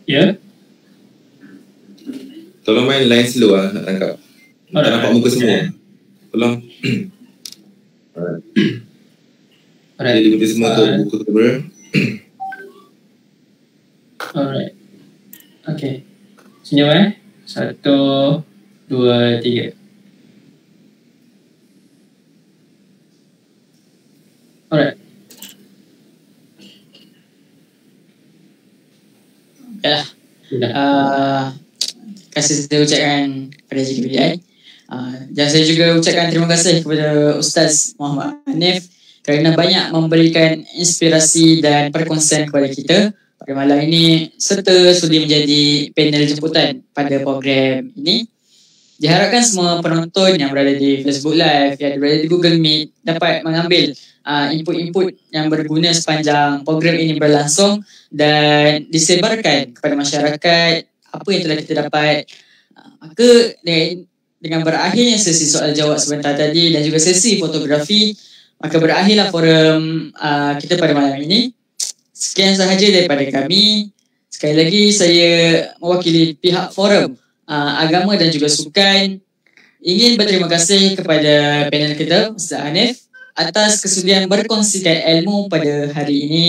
Ya. Tolong main line slow nak tangkap. Tak nampak muka semua. Tolong. Alright. Jadi kita semua untuk buka kamera. Alright. Okay. Senyum 1, 2, 3. Alright. Terima kasih saya ucapkan kepada JKPDI. Dan saya juga ucapkan terima kasih kepada Ustaz Muhammad Hanif kerana banyak memberikan inspirasi dan perkongsian kepada kita pada malam ini, serta sudi menjadi panel jemputan pada program ini. Diharapkan semua penonton yang berada di Facebook Live, yang berada di Google Meet dapat mengambil input-input yang berguna sepanjang program ini berlangsung dan disebarkan kepada masyarakat apa yang telah kita dapat. Maka dengan berakhirnya sesi soal jawab sebentar tadi dan juga sesi fotografi, maka berakhirlah forum kita pada malam ini. Sekian sahaja daripada kami. Sekali lagi saya mewakili pihak forum agama dan juga sukan ingin berterima kasih kepada panel kita Ustaz Hanif atas kesudian berkongsikan ilmu pada hari ini.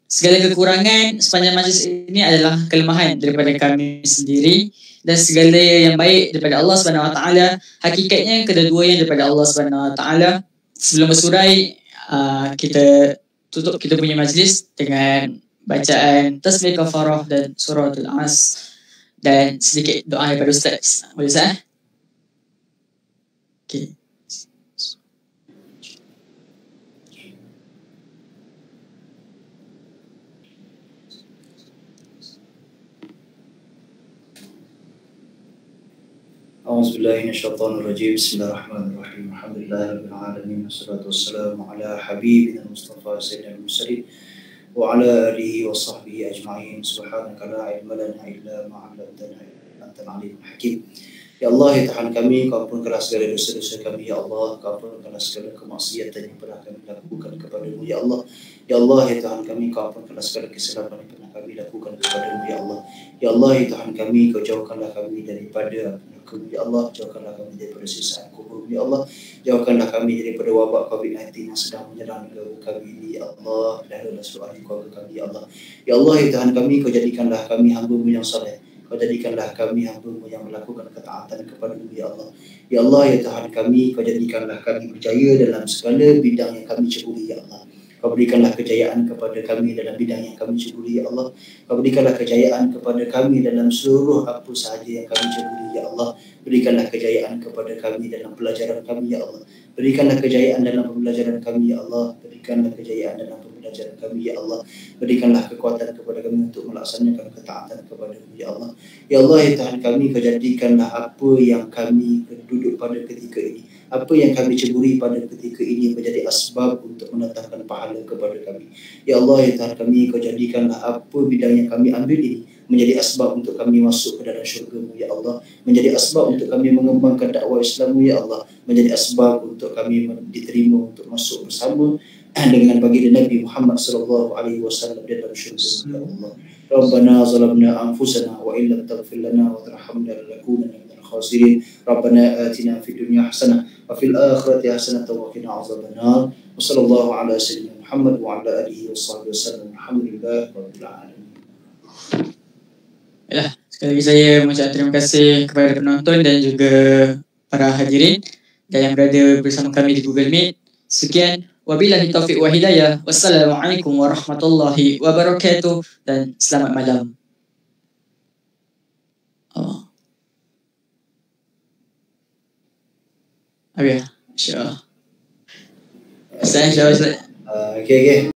Segala kekurangan sepanjang majlis ini adalah kelemahan daripada kami sendiri, dan segala yang baik daripada Allah SWT. Hakikatnya kedua-duanya daripada Allah SWT. Sebelum bersurai, kita tutup kita punya majlis dengan bacaan tasbih kafarah dan suratul As dan sedikit doa daripada Ustaz. Boleh Ustaz? Okay. أعوذ بالله من الشيطان الرجيم بسم الله الرحمن الرحيم الحمد لله رب العالمين والصلاة والسلام على حبيبنا المصطفى سيدنا المرسلين وعلى آله وصحبه أجمعين سبحانك لا علم لنا إلا ما علمتنا أنت العليم الحكيم. Ya Allah, ya Tuhan kami, Kau ampunkanlah segala dosa-dosa kami, ya Allah. Kau ampunkanlah segala kemaksiatan yang pernah kami lakukan kepadamu, ya Allah. Ya Allah, ya Tuhan kami, Kau ampunkanlah segala kesilapan yang pernah kami lakukan kepadamu, ya Allah. Ya Allah, ya Tuhan kami, Kau jauhkanlah kami daripada neraka-Mu, ya Allah. Jauhkanlah kami daripada siksaan kubur, ya Allah. Jauhkanlah kami daripada wabak COVID-19 yang sedang menyerang negara kami ini, ya Allah. Dan seluruh ahli keluarga kami, ya Allah. Ya Allah, ya Tuhan kami, Kau jadikanlah kami hamba-Mu yang saleh. Kau jadikanlah kami hamba-Mu yang melakukan ketaatan kepada-Mu, ya Allah. Ya Allah, ya Tuhan kami, Kau jadikanlah kami berjaya dalam segala bidang yang kami ceburi, ya Allah. Kau berikanlah kejayaan kepada kami dalam bidang yang kami ceburi, ya Allah. Kau berikanlah kejayaan kepada kami dalam seluruh apa sahaja yang kami ceburi, ya Allah. Berikanlah kejayaan kepada kami dalam pelajaran kami, ya Allah. Berikanlah kejayaan dalam pembelajaran kami, ya Allah. Berikanlah kejayaan dalam pembelajaran kami, ya Allah. Berikanlah kekuatan kepada kami untuk melaksanakan ketaatan kepada-Mu, ya Allah. Ya Allah, ya Tuhan kami, Kau jadikanlah apa yang kami duduk pada ketika ini, apa yang kami ceburi pada ketika ini menjadi asbab untuk mendatangkan pahala kepada kami. Ya Allah, ya Tuhan kami, Kau jadikanlah apa bidang yang kami ambil ini menjadi asbab untuk kami masuk ke dalam syurga-Mu, ya Allah. Menjadi asbab untuk kami mengembangkan dakwah Islam-Mu, ya Allah. Menjadi asbab untuk kami diterima untuk masuk bersama dengan baginda Nabi Muhammad sallallahu alaihi wasallam di dalam syurga-Mu, ya Allah. Rabbana zalamna anfusana wa illam taghfir lana wa tarhamna lanakunanna minal khasirin. Rabbana atina fid dunya hasanah wa fil akhirati hasanah wa qina adzabannar. Wa sallallahu ala sayyidina Muhammad wa ala alihi washabbihi wasallam. Alhamdulillah rabbil alamin. Ya, sekali lagi saya mengucapkan terima kasih kepada penonton dan juga para hadirin dan yang berada bersama kami di Google Meet. Sekian, wabillahi taufiq wa hidayah. Wassalamualaikum warahmatullahi wabarakatuh dan selamat malam. Oh. Ya, insya-Allah. Ustaz, insya-Allah. Okay.